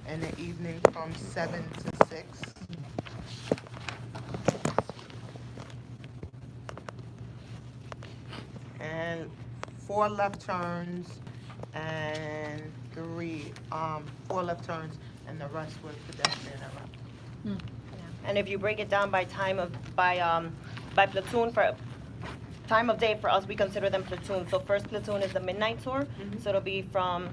in the evening from 7 to 6. And 4 left turns and 4 left turns, and the rest was pedestrian error. And if you break it down by by platoon, for time of day for us, we consider them platoons. So first platoon is the midnight tour, so it'll be from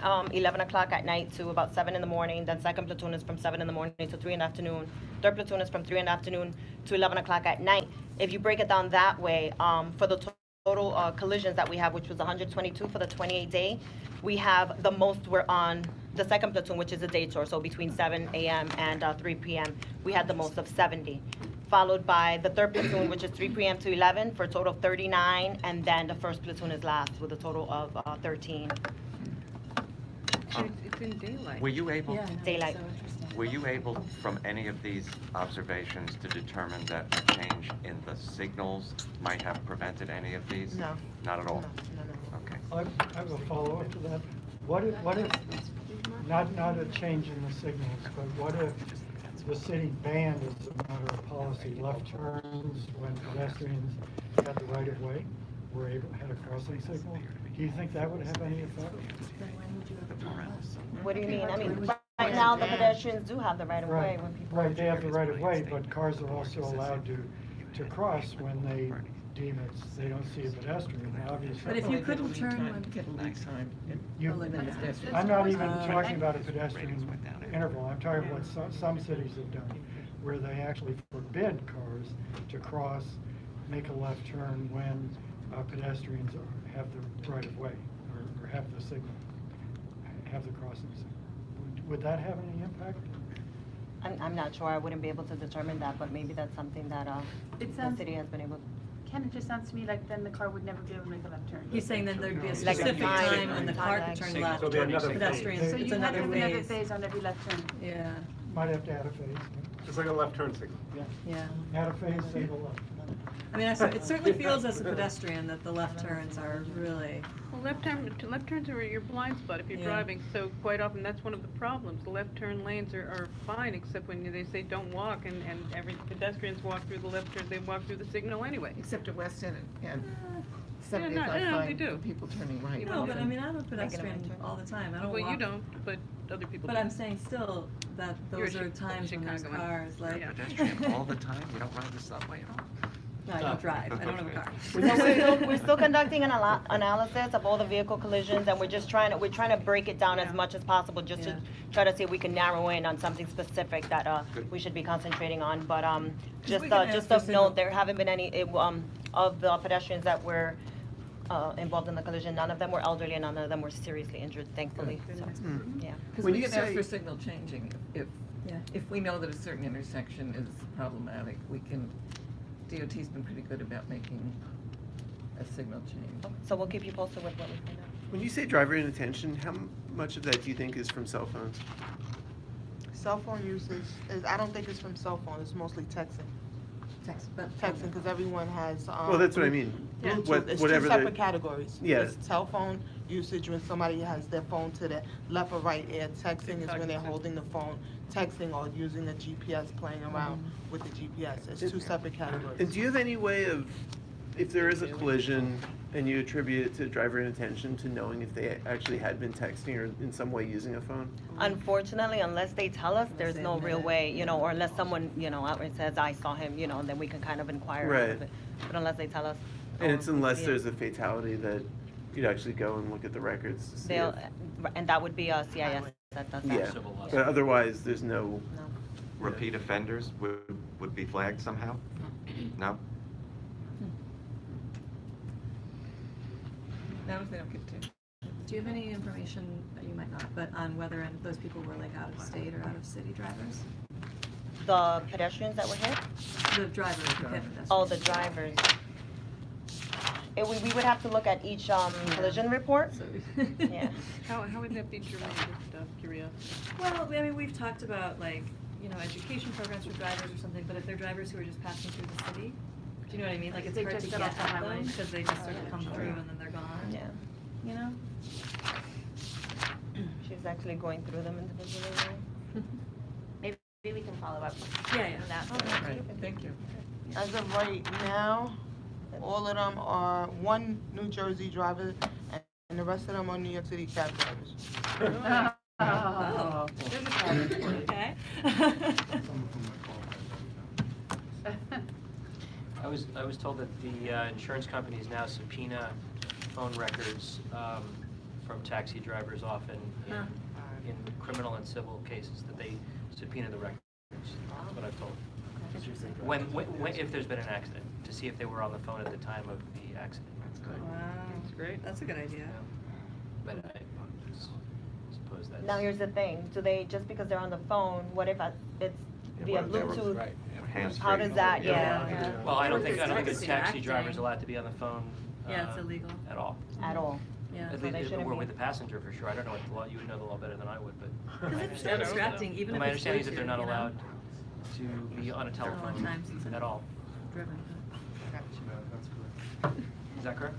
11 o'clock at night to about 7 in the morning. Then second platoon is from 7 in the morning to 3 in the afternoon. Third platoon is from 3 in the afternoon to 11 o'clock at night. If you break it down that way, for the total collisions that we have, which was 122 for the 28-day, we have the most were on the second platoon, which is a day tour, so between 7 a.m. and 3 p.m. We had the most of 70, followed by the third platoon, which is 3 p.m. to 11 for a total of 39, and then the first platoon is last with a total of 13. It's in daylight. Were you able, Daylight. were you able from any of these observations to determine that a change in the signals might have prevented any of these? No. Not at all? No. Okay. I have a follow-up to that. What if, not a change in the signals, but what if the city banned, as a matter of policy, left turns when pedestrians had the right of way, had a crossing signal? Do you think that would have any effect? What do you mean? I mean, right now the pedestrians do have the right of way when people. Right, they have the right of way, but cars are also allowed to cross when they deem they don't see a pedestrian, obviously. But if you couldn't turn when nighttime, I'm not even talking about a pedestrian interval, I'm talking about what some cities have done, where they actually forbid cars to cross, make a left turn when pedestrians have the right of way, or have the signal, have the crossing signal. Would that have any impact? I'm not sure. I wouldn't be able to determine that, but maybe that's something that the city has been able to. Ken, it just sounds to me like then the car would never be able to make a left turn. he's saying then there'd be a Like a specific time, time when the car could turn left. So there'll be another Pedestrians, So it's you have to another have another phase. phase on every left turn. Yeah, Might have to add a phase. Just like a left turn signal. yeah. Add a phase, single left. I mean, it certainly feels as a pedestrian that the left turns are really, Well, left turns are your blind spot if you're Yeah. driving, so quite often that's one of the problems. The left turn lanes are fine, except when they say don't walk, and every pedestrians walk through the left turn, they walk through the signal anyway. Except at West End and Yeah, 75 no, they fine do. people turning right. no, but I mean, I'm a Making a pedestrian right turn. all the time, I don't Well, walk. you don't, but other people do. But I'm saying still that You're a those are times when there's Chicagoan. cars, like. Yeah. Pedestrian all the time? You don't ride the subway at all? No, I don't drive, I don't have a car. So we're still conducting an analysis of all the vehicle collisions, and we're trying to break it down as much as possible, just to try to see if we can narrow in on something specific that we should be concentrating on. But just we can ask for of signal- note, there haven't been any of the pedestrians that were involved in the collision. None of them were elderly, and none of them were seriously injured, thankfully. So, yeah. Because When we you can ask say- for signal changing, Yeah. if we know that a certain intersection is problematic, we can, DOT's been pretty good about making a signal change. So we'll keep you posted with what we find out. When you say driver inattention, how much of that do you think is from cell phones? Cell phone usage I don't think it's from cell phone. It's mostly texting. Texting, because everyone has. Well, that's what I mean. Bluetooth. It's two Whatever the- separate categories. Yeah. It's cell phone usage when somebody has their phone to the left or right ear. Texting is when they're holding the phone, texting or using the GPS, playing around with the GPS. It's two separate categories. And do you have any way of, if there is a collision and you attribute it to driver inattention, to knowing if they actually had been texting or in some way using a phone? Unfortunately, unless they tell us, there's no real way, or unless someone, outright says, I saw him, and then we can kind of inquire Right. of it. But unless they tell us. And or it's we unless see it, there's a fatality that you'd actually go and look at the records to see they'll, if. and that would be a CIS that does that. Yeah, but otherwise, there's no. No. Repeat offenders would be flagged somehow? No? Now if they don't get to. Do you have any information, you might not, but on whether those people were like out of state or out of city drivers? The pedestrians that were hit? The drivers, the pedestrians. Oh, the drivers. We would have to look at each collision report. So- Yeah. How would that be determined, just out of curiosity? Well, I mean, we've talked about like, education programs for drivers or something, but if they're drivers who are just passing through the city, do you know what I mean? Like, it's They hard to just get get off the at highway. them because they just sort of come through and then they're gone, Yeah. you know? Shoot. She's actually going through them individually now. Maybe we can follow up. Yeah, yeah. on that. Okay. Right, thank you. As of right now, all of them are one New Jersey driver, and the rest of them are New York City cab drivers. Oh, there's a pattern. Okay. I was told that the insurance companies now subpoena phone records from taxi drivers often in criminal and civil cases, that they subpoena the records. That's what I've told. Interesting. If there's been an accident, to see if they were on the phone at the time of the accident. Wow. That's great. That's a good idea. But I suppose that's. Now, here's the thing, do they, just because they're on the phone, what if it's via Bluetooth? Hands-free. How does that, yeah, Well, I don't think a It's taxi acting. driver's allowed to be on the phone. Yeah, it's illegal. At all. at all? Yeah. At So they least, shouldn't or be. with the passenger for sure. I don't know what the law, you would know the law better than I would, but. Because my it's understanding- distracting, even if My it's understanding is that they're Bluetooth, not you know? allowed to be on a telephone time since at all. Driven. Is that correct?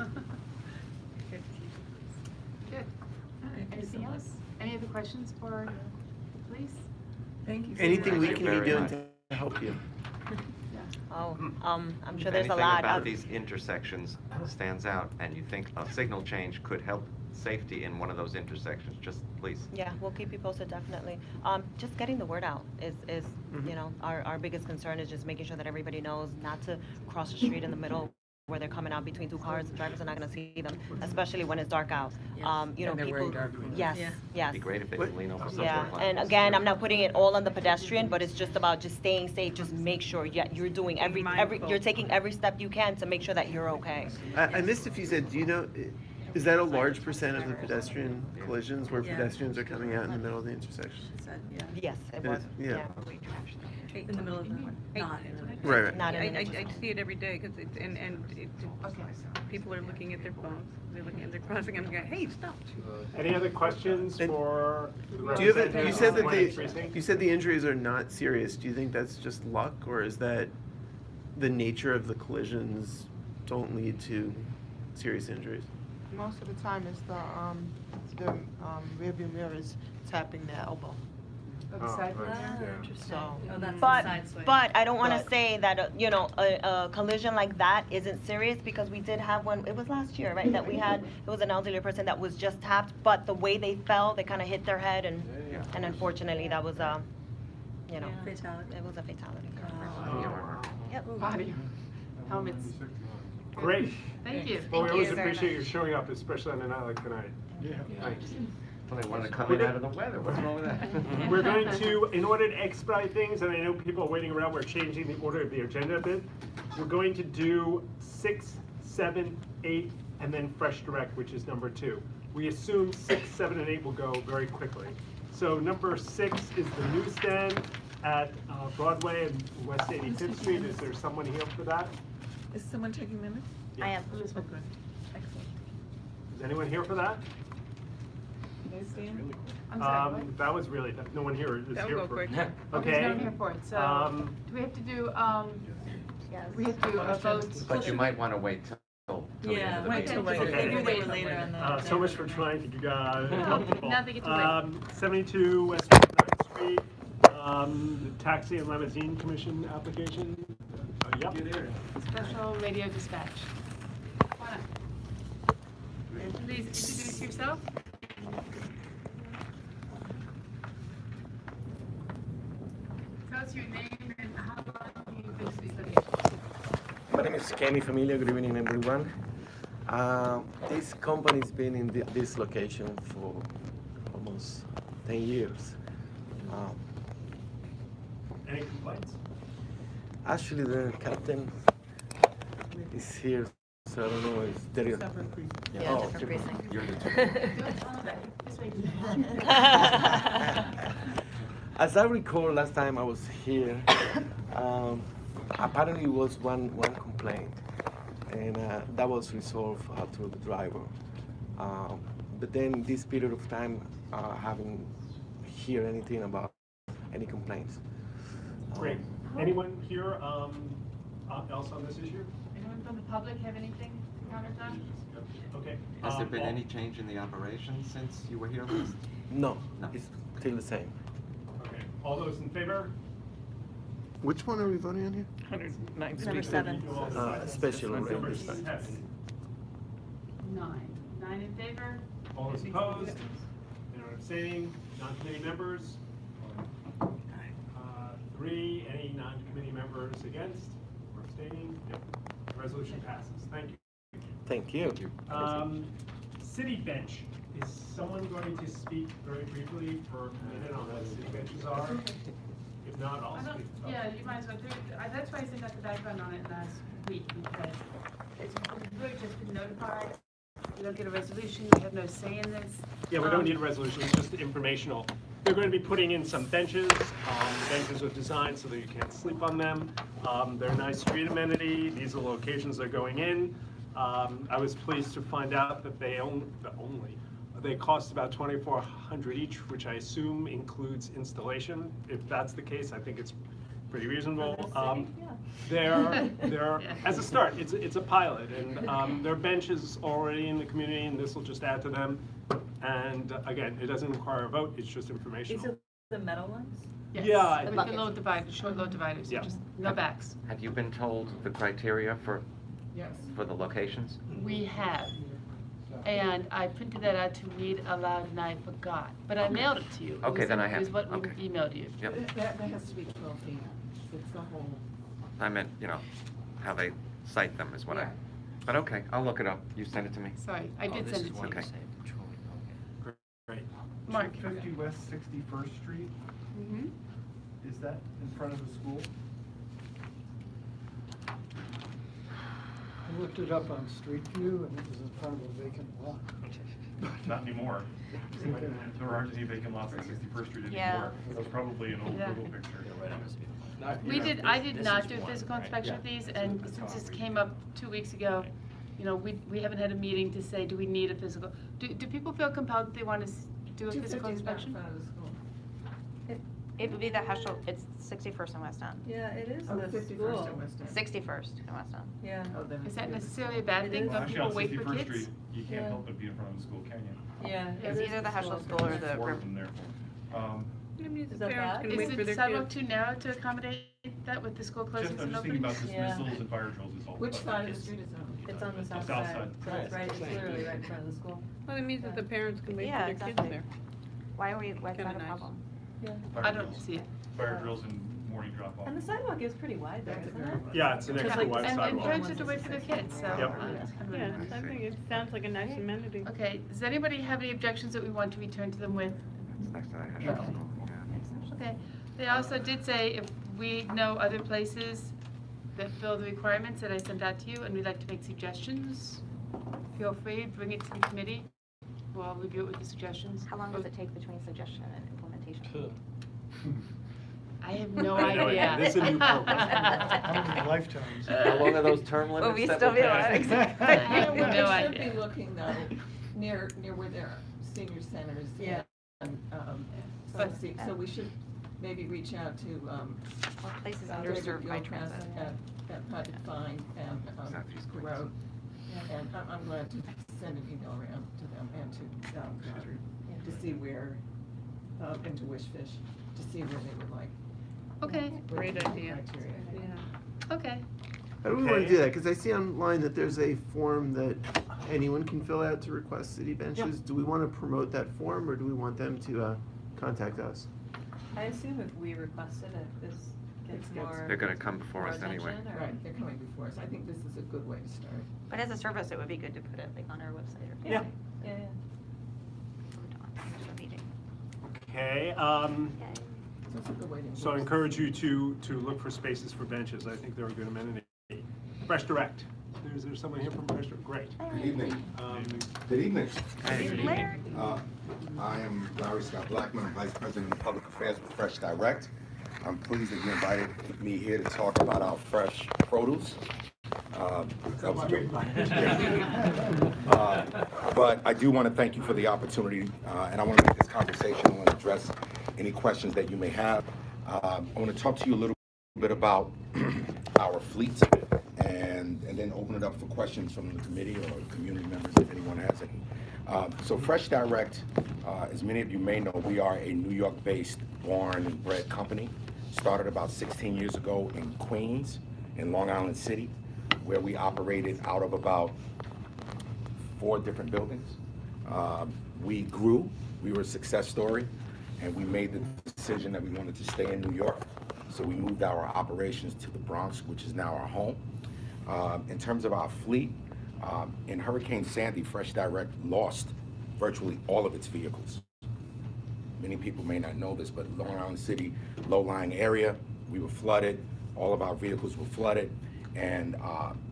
Good. Thank you so Anything much. else? Any other questions for the police? Thank you so Anything we much. can be very doing much. to help you? Oh, I'm sure If there's a anything lot. about these intersections stands out, and you think a signal change could help safety in one of those intersections, just please. Yeah, we'll keep you posted, definitely. Just getting the word out is you know, our biggest concern is just making sure that everybody knows not to cross the street in the middle where they're coming out between two cars. The drivers are not gonna see them, especially when it's dark out. You know, And they're people, wearing dark windows. yes, Yeah. yes. It'd be great if they could lean over some Yeah, sort of and like- again, I'm not putting it all on the pedestrian, but it's just about just staying safe, just make sure, you're doing every, mindful. you're taking every step you can to make sure that you're okay. I missed if you said, do you know, is that a large percent of the pedestrian collisions where Yeah. pedestrians are coming out in the middle of the intersection? Said, yeah. Yes, it It was, is, yeah. yeah. In the middle of the, not in the. Right, right. Not in an I intersection. see it every day, because it's, and people are looking at their phones, they're looking at their crossing, I'm going, hey, stop. Any other questions And for? Do you have, you said that the precinct? you said the injuries are not serious. Do you think that's just luck, or is that the nature of the collisions don't lead to serious injuries? Most of the time, it's the rearview mirrors tapping their elbow. Of the side right, mirror? Ah, yeah. interesting. So- Oh, that's the But, side swing. but I don't wanna But- say that, you know, a collision like that isn't serious, because we did have one, it was last year, right, that we had, it was an elderly person that was just tapped, but the way they fell, they kinda hit their head, and unfortunately, that was, you know, Yeah. Fatality. it was a fatality. Oh, Yep. Body. Helmets. Great. Thank you. Well, we Thank always you very appreciate you much. showing up, especially on a night like tonight. Yeah. Thanks. Well, they wanted to come in out of the weather, what's wrong with that? We're going to, in order to expedite things, and I know people are waiting around, we're changing the order of the agenda a bit. We're going to do 6, 7, 8, and then Fresh Direct, which is number 2. We assume 6, 7, and 8 will go very quickly. So number 6 is the newsstand at Broadway and West 85th Street. Is there someone here for that? Is someone taking minutes? I am. Excellent. Is anyone here for that? I'm sorry, what? That was really, no one here is That'll here go for. quick. Oh, there's no one here for it, so, do we have to do, we have to do a vote? But you might want to wait till the Yeah, end of the wait meeting. till later. Okay. They knew they were later on the. So much for trying to help people. Now they get to wait. 72 West 9th Street, the Taxi and Limousine Commission application. Yep. Special radio dispatch. Come on up. Please introduce yourself. Tell us your name and how long you've been studying. My name is Kenny Familia. Good evening, everyone. This company's been in this location for almost 10 years. Any complaints? Actually, the captain is here, so I don't know if there is. Yeah, Oh, different precinct. You're the This way. As I recall, last time I was here, apparently it was one complaint, and that was resolved through the driver. But then this period of time, I haven't heard anything about any complaints. Great. Anyone here else on this issue? Anyone from the public have anything to comment on? Okay. Has there been any change in the operation since you were here last? No, it's still the same. Okay, all those in favor? Which one are we voting on here? 109 Number 7. Special rate Number dispatch. 7. 9 in favor? All those opposed? Anyone abstaining? Non-committee members? 3, any non-committee members against or abstaining? Yep. The resolution passes. Thank you. Thank you. City bench. Is someone going to speak very briefly for a minute on what city benches are? If not, I'll speak. Yeah, you might as well do it. That's why I sent out the background on it last week, because it's really just been notified. We don't get a resolution, we have no say in this. Yeah, we don't need a resolution, it's just informational. They're going to be putting in some benches. Benches are designed so that you can't sleep on them. They're a nice street amenity. These are locations they're going in. I was pleased to find out that they cost about $2,400 each, which I assume includes installation. If that's the case, I think it's pretty reasonable. They're as a start, it's a pilot, and there are benches already in the community, and this will just add to them. And again, it doesn't require a vote; it's just informational. These are the metal ones? Yes. Yeah, With the load dividers, short load dividers, Yeah. just no backs. Have you been told the criteria for Yes. the locations? We have. And I printed that out to read aloud and I forgot, but I mailed it to you. It Okay, was- then I It have was it. what we Okay. emailed you. Yep. That has to be 12 feet. It's the whole. I meant, how they cite them is what I, Yeah. but okay, I'll look it up. You send it to me. Sorry, I did send it to you. Okay. Great. Mark. 250 West 61st Street, Mhm. is that in front of the school? I looked it up on Street View, and it was in front of a vacant lot. Not anymore. There aren't any vacant lots on 61st Street anymore. Yeah. That was probably an old Yeah. Google picture. I did not do a physical inspection of these, and since this came up 2 weeks ago, we haven't had a meeting to say, do we need a physical? Do people feel compelled that they want to do a 250 physical is not in inspection? front of the school. It would be the Heschel, it's 61st in West End. Yeah, it is Oh, the 51st school. in West End. 61st in West End. Yeah. Oh, then Is it's that the other necessarily a school. bad It thing? is. Don't Actually, people on wait for 61st kids? Street, you can't Yeah. help but be in front of the school, can you? Yeah. It's it is either the Heschel school. School or the There's 4 River. of them there. I mean, the Is that parents bad? can wait Is for the their sidewalk kids. too narrow to accommodate that with the school closings I'm and just thinking about openings? Yeah. dismissals and fire drills is all. Which about side of the kids. street is it on? It's on the south south side, side. so it's right, it's literally right in front of the school. Well, it means that the parents can wait Yeah, for their kids exactly. there. Why is Kinda that a nice. problem? Yeah. Fire I don't drills. see it. Fire drills and morning drop off. And the sidewalk is pretty wide there, That's a isn't very it? wide. Yeah, it's an Because, extra like, wide And sidewalk. parents have to wait for their kids, so. Yep. it's kind of Yeah, annoying. I think it sounds like a nice amenity. Okay, does anybody have any objections that we want to return to them with? It's next to the Heschel No. School, yeah. Okay, they also did say if we know other places that fill the requirements that I sent out to you and we'd like to make suggestions, feel free, bring it to the committee. We'll review it with the suggestions. How long does it take between suggestion and implementation? I have no I know, idea. this is a new program. How many lifetimes? How long are those term limits? Will we that still we're be alive? passing? Exactly. I have Well, no we should idea. be looking though, near where there are senior centers. Yeah. And, But- so we should maybe reach out to, What places David underserved by Gilchrist transit? at Project Find and, Southeast Queens. Road. And I'm glad to send an email around to them and to, Goddard, to see where, and to Wishfish, to see where they would like. Okay, where Great the idea. criteria. Yeah. okay. How do we want to do that? Because I see online that there's a form that anyone can fill out to request city benches. Do we want to promote that form, or do we want them to contact us? I assume if we requested it, this gets more. They're gonna come before us anyway. attention, or- Right, they're coming before us. I think this is a good way to start. But as a service, it would be good to put it like on our website or. Yeah. Yeah, yeah. Meeting. Okay, So it's a good way to. so I encourage you to look for spaces for benches. I think they're a good amenity. Fresh Direct. Is there someone here from Fresh Direct? Great. Good evening. Um, Good evening. Larry? I am Larry Scott Blackman, I'm Vice President of Public Affairs for Fresh Direct. I'm pleased that you invited me here to talk about our fresh produce. That was good. But I do want to thank you for the opportunity, and I want to make this conversation. I want to address any questions that you may have. I want to talk to you a little bit about our fleet, and then open it up for questions from the committee or community members if anyone has any. So Fresh Direct, as many of you may know, we are a New York-based born and bred company. Started about 16 years ago in Queens, in Long Island City, where we operated out of about 4 different buildings. We grew, we were a success story, and we made the decision that we wanted to stay in New York. So we moved our operations to the Bronx, which is now our home. In terms of our fleet, in Hurricane Sandy, Fresh Direct lost virtually all of its vehicles. Many people may not know this, but Long Island City, low-lying area, we were flooded, all of our vehicles were flooded, and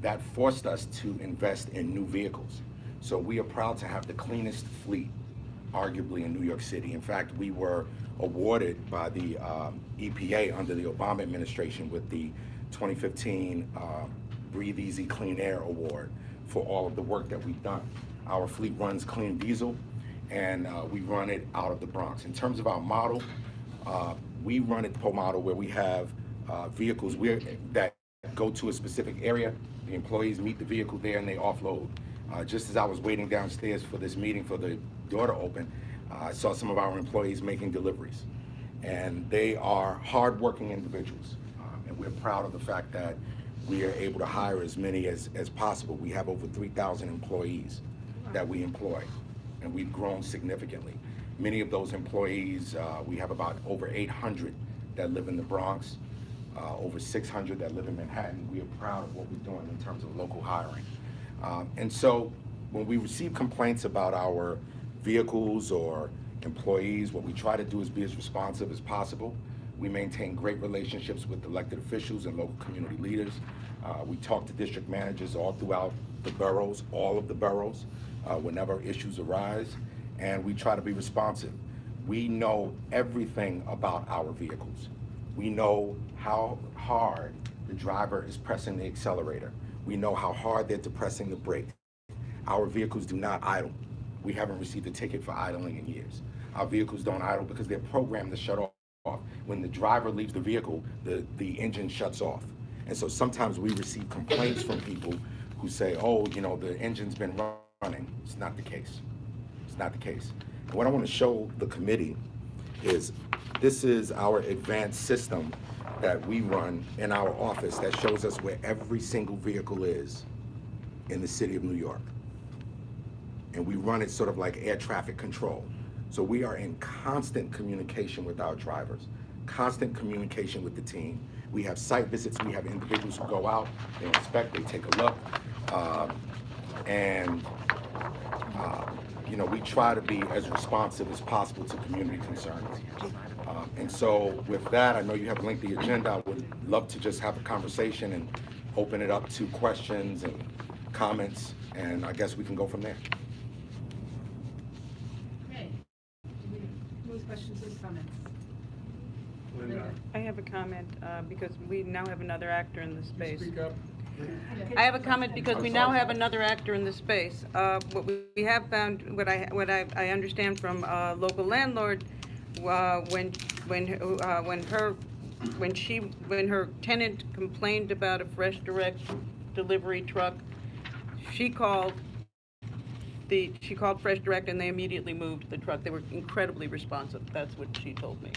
that forced us to invest in new vehicles. So we are proud to have the cleanest fleet, arguably, in New York City. In fact, we were awarded by the EPA under the Obama administration with the 2015 Breathe Easy Clean Air Award for all of the work that we've done. Our fleet runs clean diesel, and we run it out of the Bronx. In terms of our model, we run it per model where we have vehicles that go to a specific area. The employees meet the vehicle there and they offload. Just as I was waiting downstairs for this meeting for the door to open, I saw some of our employees making deliveries. And they are hardworking individuals. And we're proud of the fact that we are able to hire as many as possible. We have over 3,000 employees that we employ, and we've grown significantly. Many of those employees, we have about over 800 that live in the Bronx, over 600 that live in Manhattan. We are proud of what we're doing in terms of local hiring. And so when we receive complaints about our vehicles or employees, what we try to do is be as responsive as possible. We maintain great relationships with elected officials and local community leaders. We talk to district managers all throughout the boroughs, all of the boroughs, whenever issues arise, and we try to be responsive. We know everything about our vehicles. We know how hard the driver is pressing the accelerator. We know how hard they're depressing the brake. Our vehicles do not idle. We haven't received a ticket for idling in years. Our vehicles don't idle because they're programmed to shut off. When the driver leaves the vehicle, the engine shuts off. And so sometimes we receive complaints from people who say, oh, you know, the engine's been running. It's not the case. It's not the case. And what I want to show the committee is this is our advanced system that we run in our office that shows us where every single vehicle is in the city of New York. And we run it sort of like air traffic control. So we are in constant communication with our drivers, constant communication with the team. We have site visits, we have individuals who go out, they inspect, they take a look, you know, we try to be as responsive as possible to community concerns. And so with that, I know you have a lengthy agenda. I would love to just have a conversation and open it up to questions and comments, and I guess we can go from there. Okay. Who's questions, who's comments? I have a comment, because we now have another actor in the space. Speak up. I have a comment because we now have another actor in the space. What we have found, what I understand from local landlord, when her tenant complained about a Fresh Direct delivery truck, she called Fresh Direct and they immediately moved the truck. They were incredibly responsive. That's what she told me.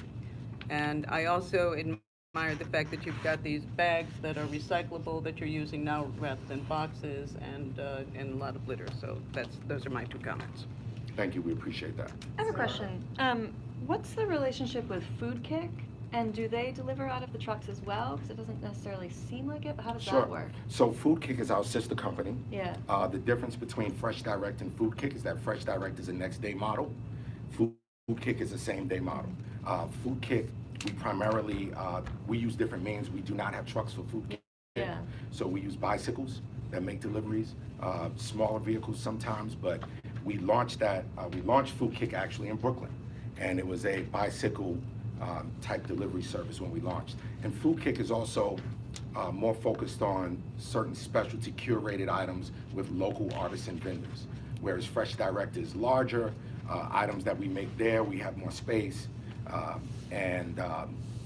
And I also admire the fact that you've got these bags that are recyclable that you're using now rather than boxes, and a lot of litter. So those are my 2 comments. Thank you, we appreciate that. I have a question. What's the relationship with Food Kick? And do they deliver out of the trucks as well? Because it doesn't necessarily seem like it, but how does Sure. that work? So Food Kick is our sister company. Yeah. The difference between Fresh Direct and Food Kick is that Fresh Direct is a next day model. Food Kick is a same day model. Food Kick, we primarily, we use different means. We do not have trucks for Food Kick. Yeah. So we use bicycles that make deliveries, smaller vehicles sometimes, but we launched Food Kick actually in Brooklyn. And it was a bicycle type delivery service when we launched. And Food Kick is also more focused on certain specialty curated items with local artisan vendors, whereas Fresh Direct is larger, items that we make there, we have more space. And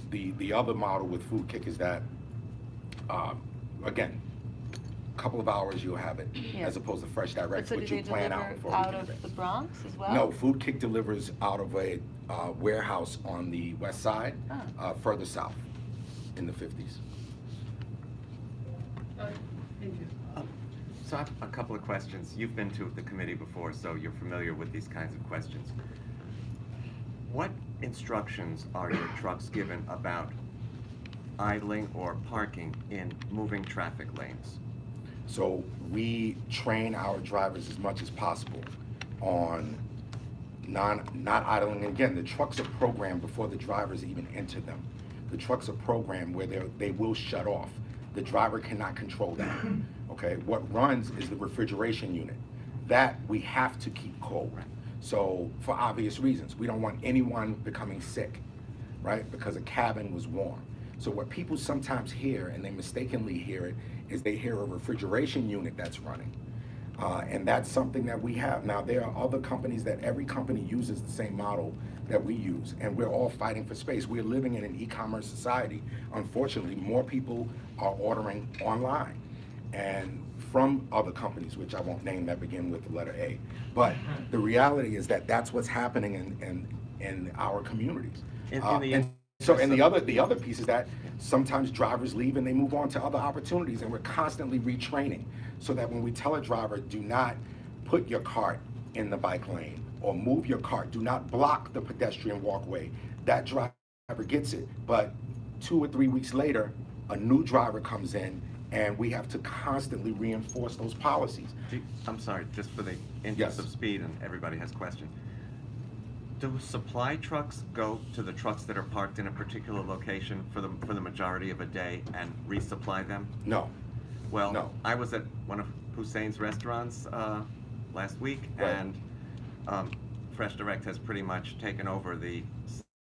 the other model with Food Kick is that, again, couple of hours you'll have it, Yeah. as opposed to Fresh But Direct, so do which they you plan out deliver before out we of get the Bronx as well? No, Food Kick delivers out of a warehouse on the west side, Oh. further south, in the 50s. So I have a couple of questions. You've been to the committee before, so you're familiar with these kinds of questions. What instructions are your trucks given about idling or parking in moving traffic lanes? So we train our drivers as much as possible on not idling. And again, the trucks are programmed before the drivers even enter them. The trucks are programmed where they will shut off. The driver cannot control that. Okay, what runs is the refrigeration unit. That we have to keep cold. So for obvious reasons, we don't want anyone becoming sick, right? Because a cabin was warm. So what people sometimes hear, and they mistakenly hear it, is they hear a refrigeration unit that's running. And that's something that we have. Now, there are other companies that every company uses the same model that we use, and we're all fighting for space. We're living in an e-commerce society. Unfortunately, more people are ordering online and from other companies, which I won't name, that begin with the letter A. But the reality is that that's what's happening in our communities. And the other piece is that sometimes drivers leave and they move on to other opportunities, and we're constantly retraining so that when we tell a driver, do not put your cart in the bike lane or move your cart, do not block the pedestrian walkway, that driver gets it. But 2 or 3 weeks later, a new driver comes in, and we have to constantly reinforce those policies. I'm sorry, just for the interest of speed, and everybody has questions. Do supply trucks go to the trucks that are parked in a particular location for the majority of a day and resupply them? No. Well, No. I was at one of Hussein's restaurants last week, Right. and Fresh Direct has pretty much taken over the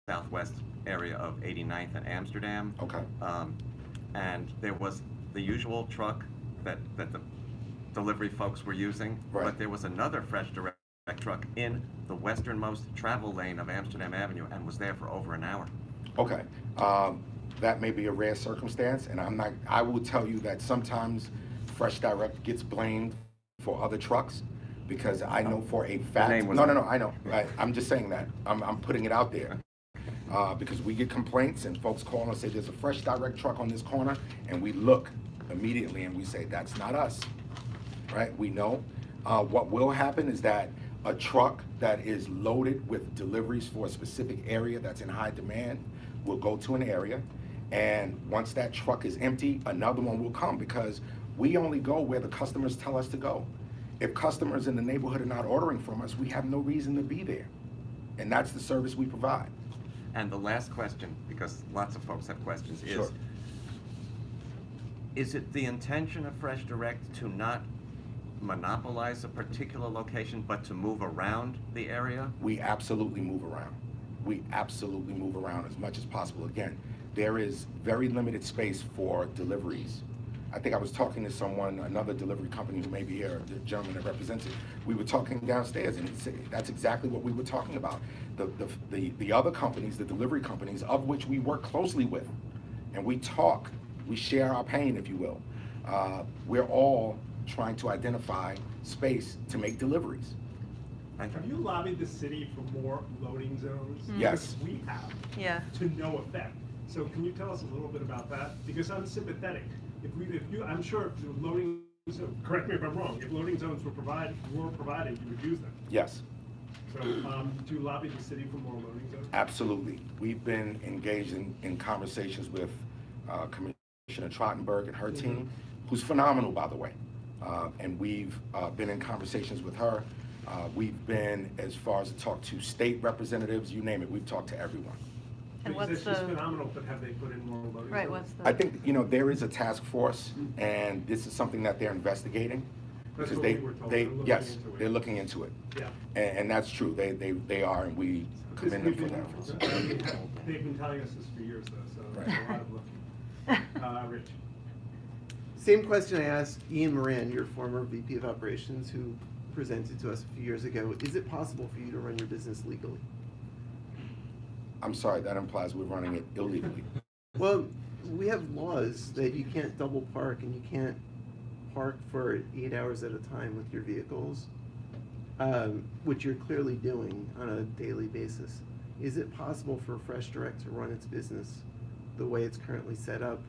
southwest area of 89th and Amsterdam. Okay. And there was the usual truck that the delivery folks were using, Right. but there was another Fresh Direct truck in the westernmost travel lane of Amsterdam Avenue and was there for over an hour. Okay, that may be a rare circumstance, and I will tell you that sometimes Fresh Direct gets blamed for other trucks, because I know for a fact. name was- No, I know. I'm just saying that. I'm putting it out there. Because we get complaints and folks call and say there's a Fresh Direct truck on this corner, and we look immediately and we say that's not us, right? We know. What will happen is that a truck that is loaded with deliveries for a specific area that's in high demand will go to an area, and once that truck is empty, another one will come, because we only go where the customers tell us to go. If customers in the neighborhood are not ordering from us, we have no reason to be there, and that's the service we provide. And the last question, because lots of folks have questions, Sure. is it the intention of Fresh Direct to not monopolize a particular location, but to move around the area? We absolutely move around. We absolutely move around as much as possible. Again, there is very limited space for deliveries. I think I was talking to someone, another delivery company who may be here, the gentleman that represents it. We were talking downstairs, and he said that's exactly what we were talking about. The other companies, the delivery companies, of which we work closely with, and we talk, we share our pain, if you will. We're all trying to identify space to make deliveries. Have you lobbied the city for more loading zones? Yes. Because we have. Yeah. To no effect. So can you tell us a little bit about that? Because I'm sympathetic. I'm sure if the loading zone, correct me if I'm wrong, if loading zones were provided, you would use them. Yes. So, do you lobby the city for more loading zones? Absolutely. We've been engaged in conversations with Commissioner Trottenberg and her team, who's phenomenal, by the way. And we've been in conversations with her. We've been as far as to talk to state representatives, you name it, we've talked to everyone. And But you what's said she's the- phenomenal, but have they put in more loading zones? Right, what's the? I think, there is a task force, and this is something that they're investigating. That's Because what we were told. They're looking yes, into it. they're looking into it. Yeah. And that's true, they are, and we commend them for that. They've been telling us this for years, though, so Right. there's a lot of looking. Rich? Same question I asked Ian Moran, your former VP of Operations, who presented to us a few years ago. Is it possible for you to run your business legally? I'm sorry, that implies we're running it illegally. Well, we have laws that you can't double park and you can't park for 8 hours at a time with your vehicles, which you're clearly doing on a daily basis, is it possible for Fresh Direct to run its business the way it's currently set up,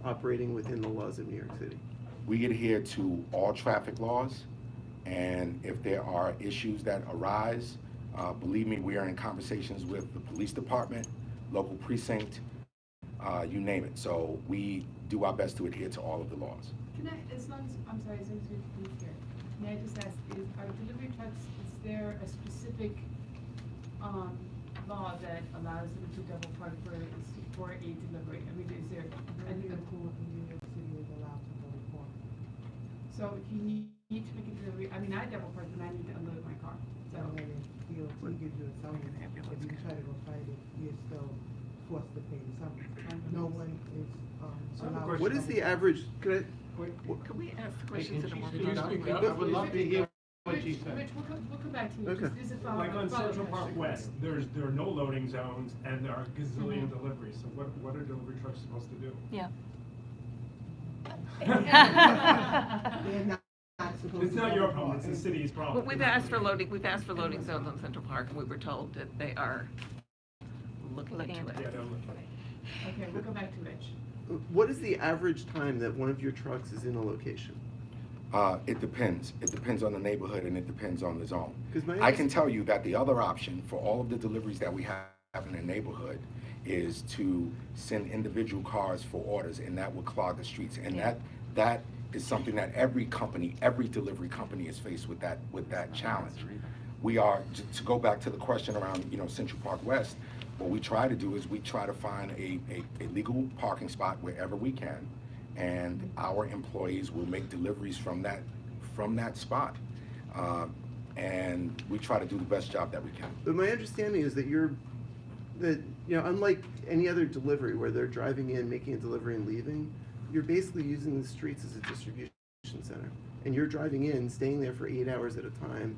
operating within the laws of New York City? We adhere to all traffic laws, and if there are issues that arise, believe me, we are in conversations with the police department, local precinct, you name it. So we do our best to adhere to all of the laws. Can I, as long as, I'm sorry, as long as we're clear, may I just ask, are delivery trucks, is there a specific, law that allows them to double park for a delivery? I mean, is there, I think I'm cool in New York City is allowed to double park. So if you need to make a delivery, I mean, I double park when I need to unload my car, so. DOT gives you a summons, if you try to go fight it, you're still forced to pay the summons. No one is, allowed. What is the average, could Could we ask the questions in a more? Can you speak up? I would love to hear what you Rich, said. we'll come back to you. Okay. Just- this is a Like on follow-up Central Park question. West, there are no loading zones and there are gazillion deliveries, so what are delivery trucks supposed to do? Yeah. They're not supposed It's to not go your from problem, it's the city's problem. We've asked for loading zones on Central Park, and we were told that they are looking into Yeah, it. they're looking. Okay, we'll go back to Rich. what is the average time that one of your trucks is in a location? It depends. It depends on the neighborhood and it depends on the zone. 'Cause my I can tell you that the other option for all of the deliveries that we have in the neighborhood is to send individual cars for orders, and that would clog the streets. And that is something that every delivery company is faced with that challenge. We are, to go back to the question around, Central Park West, what we try to do is we try to find a legal parking spot wherever we can, and our employees will make deliveries from that spot. And we try to do the best job that we can. But my understanding is that unlike any other delivery where they're driving in, making a delivery and leaving, you're basically using the streets as a distribution center. And you're driving in, staying there for 8 hours at a time,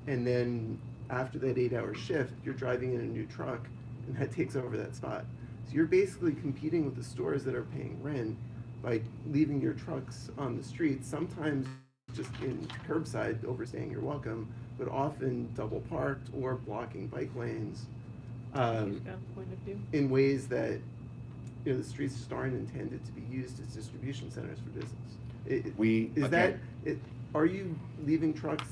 and then after that 8-hour shift, you're driving in a new truck, and that takes over that spot. So you're basically competing with the stores that are paying rent by leaving your trucks on the streets, sometimes just in curbside, overstaying your welcome, but often double parked or blocking bike lanes. In ways that, the streets just aren't intended to be used as distribution centers for business. Are you leaving trucks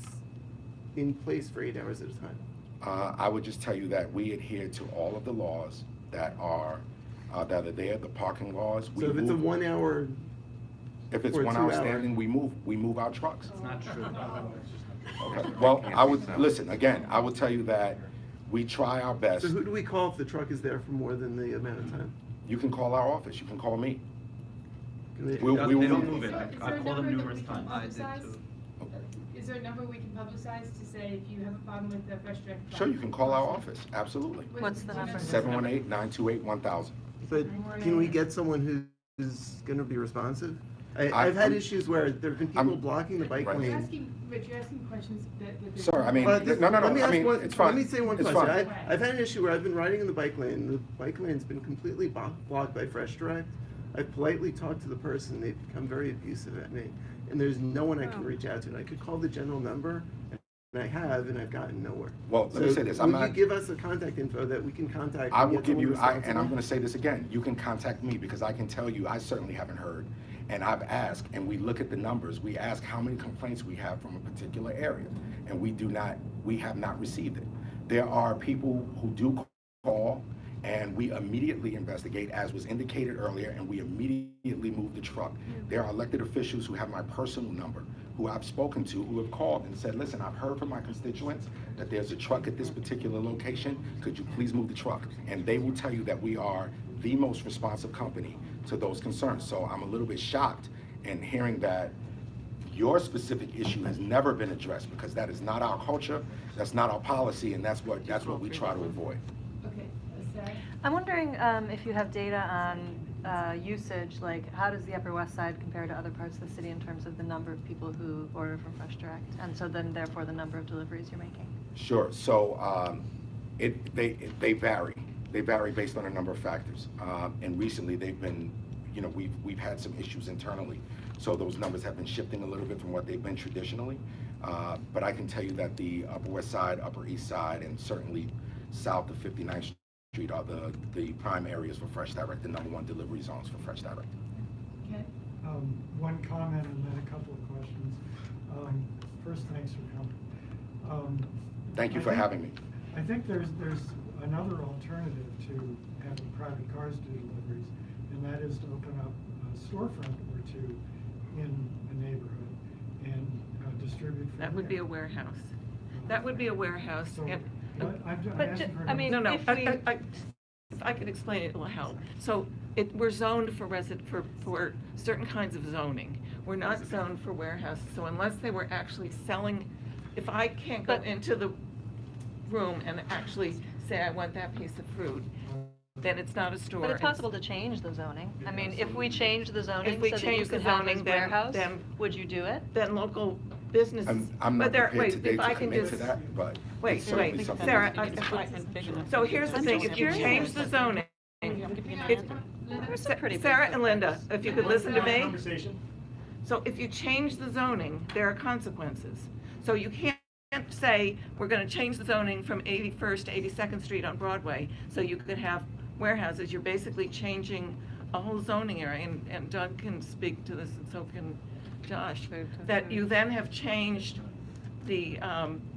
in place for 8 hours at a time? I would just tell you that we adhere to all of the laws that are there, the parking laws. So if it's a 1 hour, if it's or 1 2 hour hour. standing, we move our trucks. It's not true. Okay. Well, I would tell you that we try our best. So who do we call if the truck is there for more than the amount of time? You can call our office, you can call me. Can they- We will They don't move. move it. Is there I've a called them number that numerous we can times. I did publicize? too. Is there a number we can publicize to say if you have a problem with the Fresh Direct? Sure, you can call our office, absolutely. What's the number? 718-928-1000. But can we get someone who's gonna be responsive? I've had I'm- issues where there've been people I'm- blocking the bike Right. You're lane. asking, Rich, you're asking questions that. Sir, I mean, Well, no, let me I ask mean, one- it's fine. Let me say one It's question. fine. I've had an issue where I've been riding in the bike lane. The bike lane's been completely blocked by Fresh Direct. I've politely talked to the person. They've become very abusive at me. And there's no one I can reach out to. And I could call the general number, and I have, and I've gotten nowhere. Well, let me say this, I'm Will you not- give us the contact info that we can contact? I and will get give someone you, and I'm responsible? gonna say this again, you can contact me, because I can tell you, I certainly haven't heard. And I've asked, and we look at the numbers, we ask how many complaints we have from a particular area, and we have not received it. There are people who do call, and we immediately investigate, as was indicated earlier, and we immediately move the truck. There are elected officials who have my personal number, who I've spoken to, who have called and said, listen, I've heard from my constituents that there's a truck at this particular location, could you please move the truck? And they will tell you that we are the most responsive company to those concerns. So I'm a little bit shocked in hearing that your specific issue has never been addressed, because that is not our culture, that's not our policy, and that's what we try to avoid. Okay, Sarah? I'm wondering if you have data on usage, like how does the Upper West Side compare to other parts of the city in terms of the number of people who order from Fresh Direct, and so then therefore the number of deliveries you're making? Sure. So they vary. They vary based on a number of factors. And recently they've been, we've had some issues internally So those numbers have been shifting a little bit from what they've been traditionally. But I can tell you that the Upper West Side, Upper East Side, and certainly south of 59th Street are the prime areas for Fresh Direct, the #1 delivery zones for Fresh Direct. Okay. One comment and then a couple of questions. First, thanks for coming. Thank you for having me. I think there's another alternative to having private cars do deliveries, and that is to open up a storefront or two in a neighborhood and distribute from That would be there. a warehouse. That would be a warehouse. So, and- I'm But asking for I mean, No, no, if if I could explain it, it will help. So we're zoned for certain kinds of zoning. We're not zoned for warehouses, so unless they were actually selling, if I can't go But- into the room and actually say I want that piece of fruit, then it's not a store. But it's possible to change the zoning. I mean, if we change the zoning If we so that you change the could have zoning, this then- warehouse, then- would you do it? Then local businesses. I'm but not there- prepared wait, today if I to can commit to just- that, but Wait, it's certainly wait, something. Sarah, we so here's the I'm thing, just if you curious. change the zoning, There's some pretty big Sarah and Linda, if you could listen to me. Conversation? So if you change the zoning, there are consequences. So you can't say, we're gonna change the zoning from 81st to 82nd Street on Broadway, so you could have warehouses. You're basically changing a whole zoning area, and Doug can speak to this, and so can Josh, that you then have changed the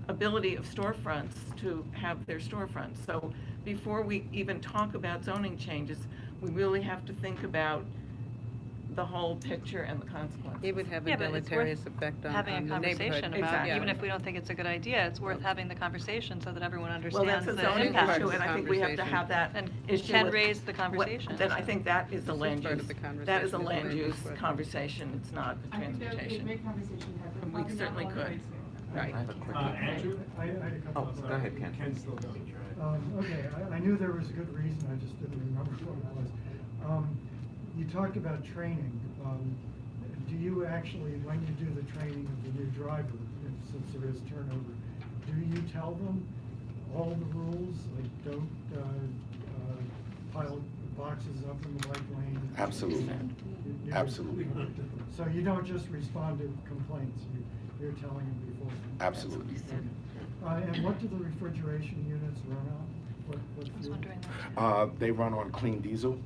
ability of storefronts to have their storefronts. So before we even talk about zoning changes, we really have to think about the whole picture and the consequences. It would have a Yeah, but it's worth deleterious effect on having a the neighborhood. conversation about, Exactly. even if we don't think it's a good idea, it's worth having the conversation so that everyone Well, understands that's a the zoning impact. issue, and I think we have to Conversation. have that And issue. can with- raise the what- conversation. Then I think that is a This land is part use, of the that is a conversation, land land use use question. conversation, it's not a I think that would be a transportation. great conversation to have, but We probably not certainly all the could. ways there. Right. I have a quick. Andrew? I had a couple of Go ahead, Ken. Ken's still going. Okay, I knew there was a good reason, I just didn't remember what it was. You talked about training. Do you actually, when you do the training of the new driver, since there is turnover, do you tell them all the rules, like don't pile boxes up in the bike lane? Absolutely. You- Absolutely. So you don't just respond to complaints, you're telling them before? Absolutely. And what do the refrigeration units run on? What I was fuel? wondering that too. They run on clean diesel,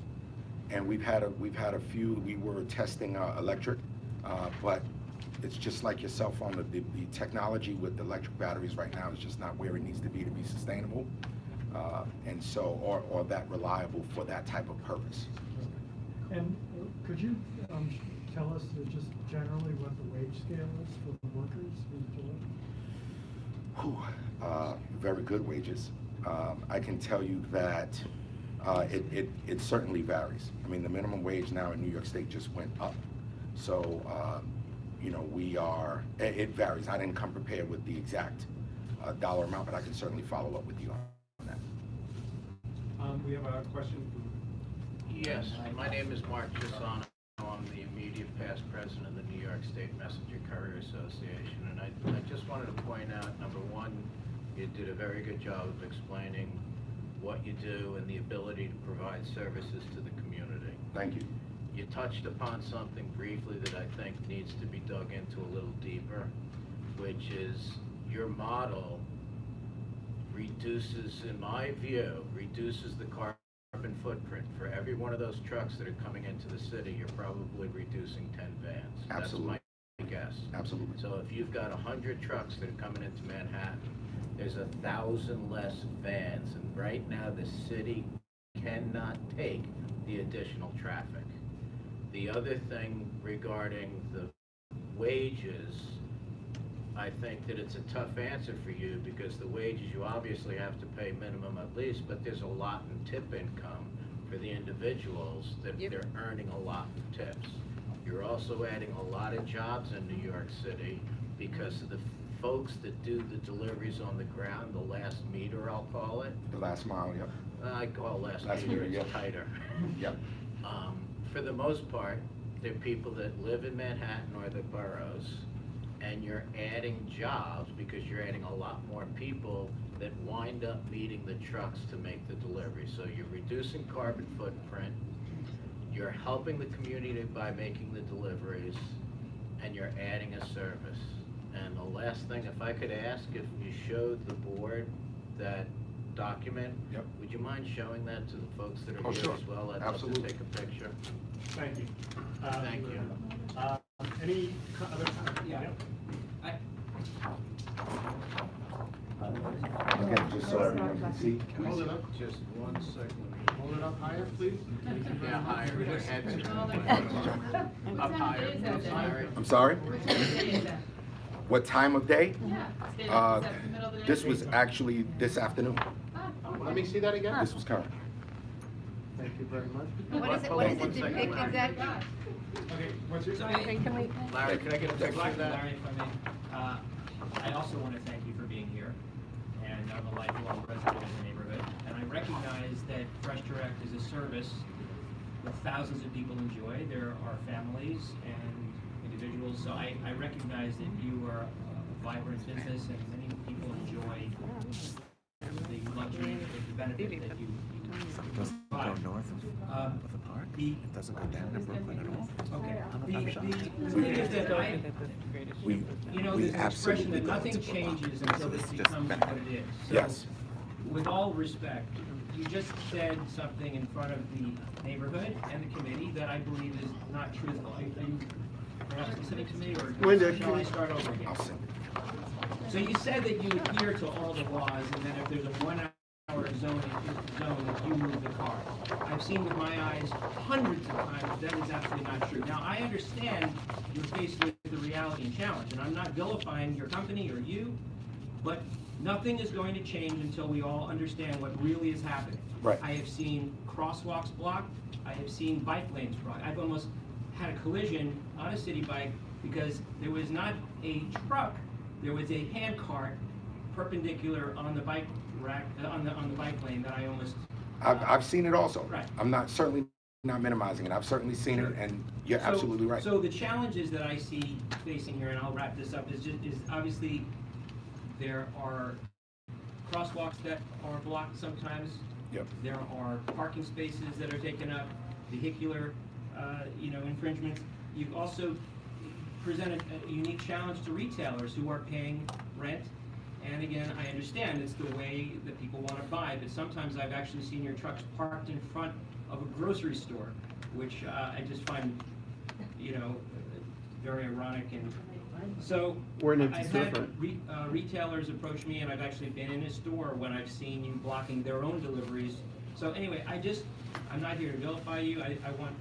and we've had a few. We were testing electric, but it's just like your cell phone. The technology with the electric batteries right now is just not where it needs to be sustainable, and so or that reliable for that type of purpose. And could you tell us just generally what the wage scale is for the workers who do it? Very good wages. I can tell you that it certainly varies. I mean, the minimum wage now in New York State just went up. So, it varies. I didn't come prepared with the exact dollar amount, but I can certainly follow up with you on that. We have a question from. Yes, my name is Mark Chisano. I'm the immediate past president of the New York State Messenger Courier Association, and I just wanted to point out, number one, you did a very good job of explaining what you do and the ability to provide services to the community. Thank you. You touched upon something briefly that I think needs to be dug into a little deeper, which is your model reduces, in my view, reduces the carbon footprint. For every one of those trucks that are coming into the city, you're probably reducing 10 vans. Absolutely. That's my guess. Absolutely. So if you've got 100 trucks that are coming into Manhattan, there's 1,000 less vans, and right now the city cannot take the additional traffic. The other thing regarding the wages, I think that it's a tough answer for you because the wages, you obviously have to pay minimum at least, but there's a lot in tip income for the individuals that they're earning a lot in tips. You're also adding a lot of jobs in New York City because of the folks that do the deliveries on the ground, the last meter, I'll call it. The last mile, yep. I call last Last meter, meter, it's yep. tighter. Yep. For the most part, they're people that live in Manhattan or the boroughs, and you're adding jobs because you're adding a lot more people that wind up meeting the trucks to make the delivery. So you're reducing carbon footprint, you're helping the community by making the deliveries, and you're adding a service. And the last thing, if I could ask, if you showed the board that document, Yep. would you mind showing that to the folks that are Oh, here sure. as well? I'd love to Absolutely. take a picture. Thank you. Thank you. Any other comments? Yeah. Again, just so everyone can see. Hold it up. Just 1 second. Hold it up higher, please. Yeah, higher, your head's up higher. Sorry. I'm sorry? What time of day? Yeah. This was actually this afternoon. Let me see that again. This was current. Thank you very much. What does it depict exactly? Okay, what's your? Larry, could I get a picture of that? Larry, if I may. I also want to thank you for being here, and I'm a lifelong resident of the neighborhood, and I recognize that Fresh Direct is a service that thousands of people enjoy. There are families and individuals, so I recognize that you are a vibrant business and many people enjoy the luxury, the benefit that you provide. north of the park? It doesn't go down in Brooklyn at all? Okay. I'm shocked. The thing is that We there's an expression absolutely that go nothing to the park. changes until This it is just becomes bad. what it is. So, Yes. with all respect, you just said something in front of the neighborhood and the committee that I believe is not truthful. Are you perhaps listening to me, or Linda, shall I start over again? I'll send So you said that you adhere to all the laws, and that if there's a 1 hour zone, that you move the car. I've seen with my eyes hundreds of times that is absolutely not true. Now, I understand you're faced with the reality and challenge, and I'm not vilifying your company or you, but nothing is going to change until we all understand what really is happening. Right. I have seen crosswalks blocked. I have seen bike lanes blocked. I've almost had a collision on a city bike because there was not a truck, there was a hand cart perpendicular on the bike rack, on the bike lane that I almost. I've seen it also. Right. I'm not, certainly not minimizing it. I've certainly seen it, and you're So- absolutely right. So the challenges that I see facing here, and I'll wrap this up, is obviously there are crosswalks that are blocked sometimes. Yep. There are parking spaces that are taken up, vehicular, infringements. You've also presented a unique challenge to retailers who are paying rent. And again, I understand it's the way that people want to buy, but sometimes I've actually seen your trucks parked in front of a grocery store, which I just find, very ironic. And so Or an empty I've had storefront. retailers approach me, and I've actually been in a store when I've seen you blocking their own deliveries. So anyway, I'm not here to vilify you. I want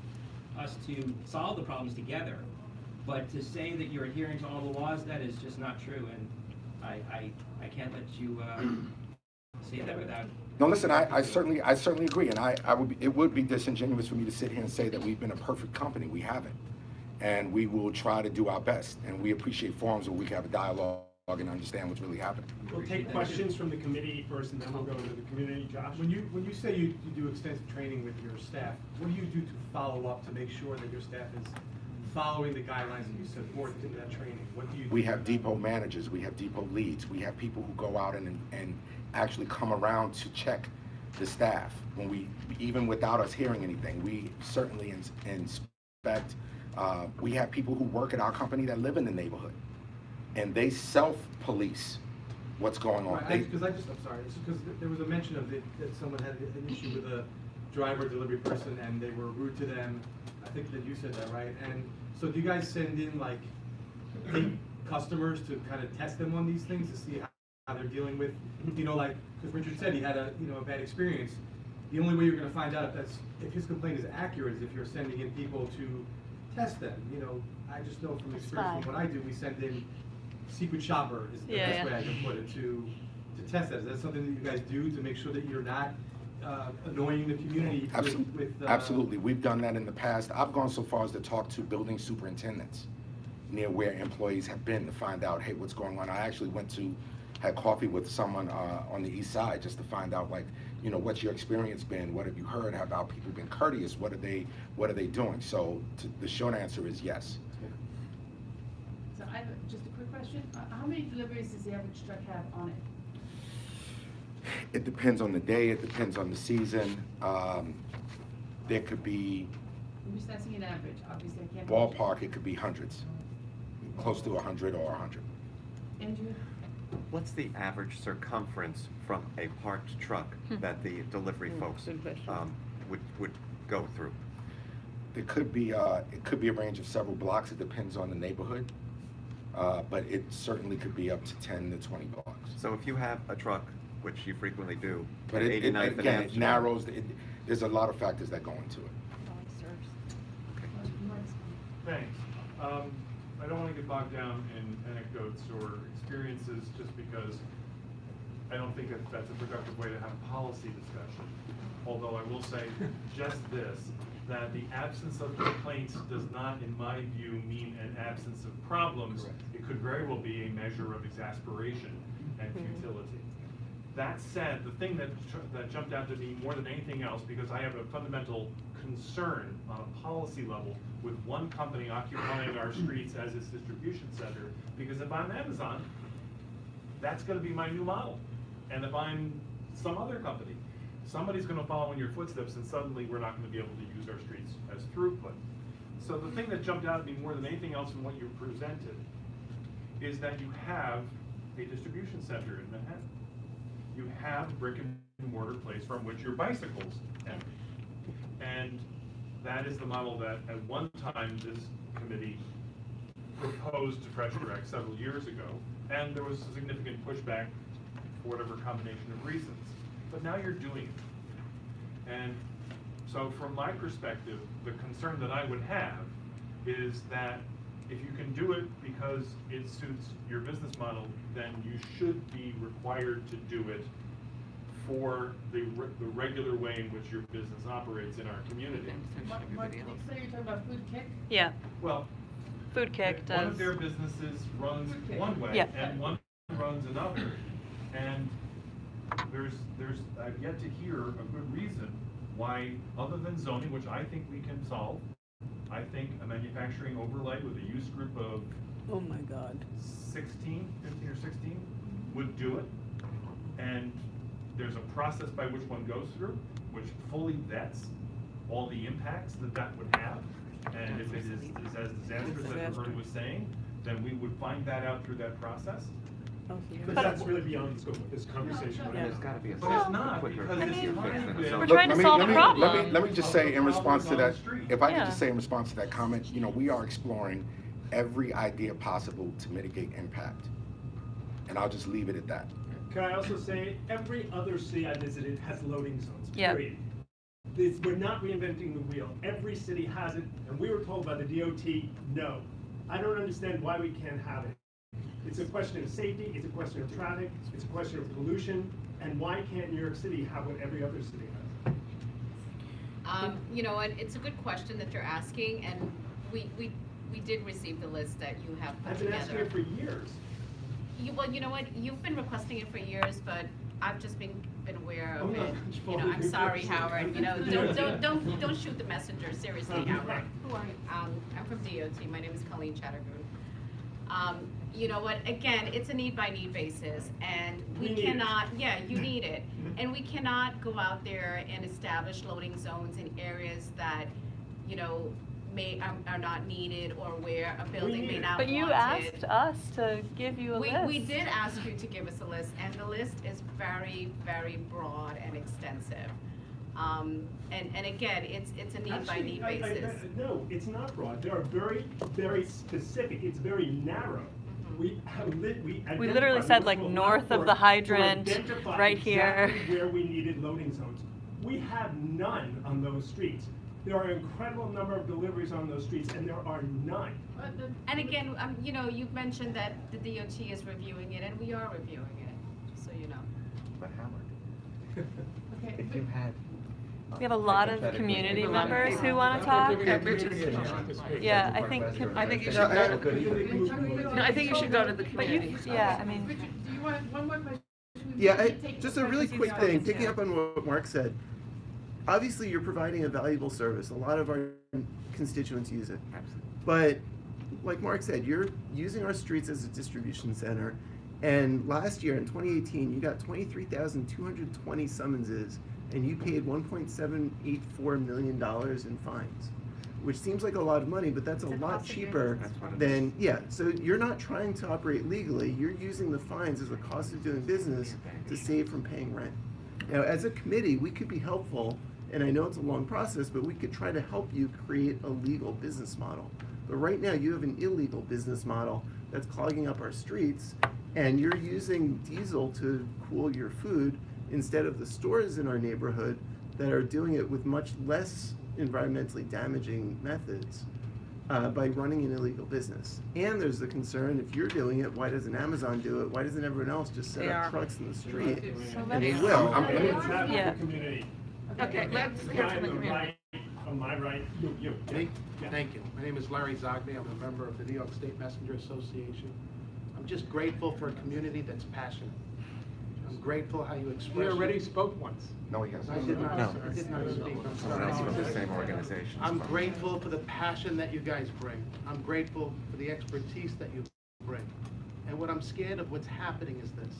us to solve the problems together. But to say that you're adhering to all the laws, that is just not true, and I can't let you say that without. No, listen, I certainly agree, and it would be disingenuous for me to sit here and say that we've been a perfect company. We haven't, and we will try to do our best, and we appreciate forums where we can have a dialogue and understand what's really happening. We'll take questions from the committee first, and then we'll go to the community. Josh? When you say you do extensive training with your staff, what do you do to follow up to make sure that your staff is following the guidelines that you set forth in that training? What do you do? We have depot managers, we have depot leads, we have people who go out and actually come around to check the staff. When we, even without us hearing anything, we certainly inspect. We have people who work at our company that live in the neighborhood, and they self-police what's going on. Right, I'm sorry, because there was a mention of that someone had an issue with a driver delivery person and they were rude to them. I think that you said that, right? And so do you guys send in paid customers to kind of test them on these things to see how they're dealing with, because Richard said he had a bad experience. The only way you're going to find out if his complaint is accurate is if you're sending in people to test them. I just know from experience from what I do, we send in secret shopper is the best way I can put it to test that. Is that something that you guys do to make sure that you're not annoying the community with Absolutely. We've done that in the past. I've gone so far as to talk to building superintendents near where employees have been to find out, hey, what's going on. I actually had coffee with someone on the east side just to find out, what's your experience been? What have you heard? Have our people been courteous? What are they doing? So the short answer is yes. So I have just a quick question. How many deliveries does the average truck have on it? It depends on the day, it depends on the season. There could be, I'm just asking an average, obviously I can't. ballpark, it could be hundreds. close to 100 or 100. Andrew? What's the average circumference from a parked truck that the delivery folks would go through? It could be a range of several blocks. It depends on the neighborhood, but it certainly could be up to 10 to 20 blocks. So if you have a truck, which you frequently do, But at it 89th and again, it Amsterdam, narrows. There's a lot of factors that go into it. Thanks. I don't want to get bogged down in anecdotes or experiences just because I don't think that that's a productive way to have a policy discussion. Although I will say just this, that the absence of complaints does not, in my view, mean an absence of problems. It could very well be a measure of exasperation and futility. That said, the thing that jumped out to me more than anything else, because I have a fundamental concern on a policy level with one company occupying our streets as its distribution center, because if I'm Amazon, that's gonna be my new model. And if I'm some other company, somebody's gonna follow in your footsteps and suddenly we're not gonna be able to use our streets as throughput. So the thing that jumped out at me more than anything else in what you presented is that you have a distribution center in Manhattan. You have a brick and mortar place from which your bicycles enter. And that is the model that at one time this committee proposed to Fresh Direct several years ago, and there was a significant pushback for whatever combination of reasons. But now you're doing it. And so from my perspective, the concern that I would have is that if you can do it because it suits your business model, then you should be required to do it for the regular way in which your business operates in our community. Mark, did you say you're talking about Food Kick? Yeah. Well, Food Kick does. one of their businesses runs one way, Yeah. and one runs another. And I've yet to hear a good reason why, other than zoning, which I think we can solve, I think a manufacturing overlay with a use group of Oh my God. 15 or 16 would do it. And there's a process by which one goes through, which fully vets all the impacts that would have. And if it is as disastrous as Roberta was saying, then we would find that out through that process. But that's really beyond the scope of this conversation. But there's gotta be a But it's not, because I it's mean, tied with. we're trying to solve a problem. Let me just say in response to that, if I could Yeah. just say in response to that comment, we are exploring every idea possible to mitigate impact. And I'll just leave it at that. Can I also say, every other city I visited has loading zones, Yep. period. We're not reinventing the wheel. Every city has it, and we were told by the DOT, no. I don't understand why we can't have it. It's a question of safety, it's a question of traffic, it's a question of pollution, and why can't New York City have what every other city has? And it's a good question that you're asking, and we did receive the list that you have put I've been together. asking it for years. Well, you know what, you've been requesting it for years, but I've just been aware of Oh, it. no. I'm sorry, Howard, don't shoot the messenger, seriously, Howard. Who are you? I'm from DOT, my name is Colleen Chattergood. You know what, again, it's a need by need basis, and we need it. cannot, you need it. And we cannot go out there and establish loading zones in areas that, are not needed, or where a building may not want it. But you asked us to give you a list. We did ask you to give us a list, and the list is very, very broad and extensive. And again, it's a need by need basis. No, it's not broad. They are very, very specific. It's very narrow. We literally said, like, north of the hydrant, right here. Exactly where we needed loading zones. We have none on those streets. There are an incredible number of deliveries on those streets, and there are none. And again, you've mentioned that the DOT is reviewing it, and we are reviewing it, so you know. But Howard, Okay. if you had. We have a lot of community members who want to talk. Yeah, I think you should go. No, I think you should go to the But community. yeah, I mean. Richard, do you want one more question? Yeah, just a really quick thing, picking up on what Mark said. Obviously, you're providing a valuable service. A lot of our constituents use it. But like Mark said, you're using our streets as a distribution center. And last year, in 2018, you got 23,220 summonses, and you paid $1.784 million in fines. which seems like a lot of money, but that's a lot cheaper than, yeah, so you're not trying to operate legally, you're using the fines as a cost of doing business to save from paying rent. Now, as a committee, we could be helpful, and I know it's a long process, but we could try to help you create a legal business model. But right now, you have an illegal business model that's clogging up our streets, and you're using diesel to cool your food instead of the stores in our neighborhood that are doing it with much less environmentally damaging methods by running an illegal business. And there's the concern, if you're doing it, why doesn't Amazon do it? Why doesn't everyone else just set up trucks in the street? And they will. Yeah. Community. Okay, let's hear from the community. On my right, you. Thank you. My name is Larry Zogby. I'm a member of the New York State Messenger Association. I'm just grateful for a community that's passionate. I'm grateful how you express. We already spoke once. No, he hasn't. I did not, No. I did not speak. I'm Someone else from the sorry. same organization. I'm grateful for the passion that you guys bring. I'm grateful for the expertise that you bring. And what I'm scared of what's happening is this,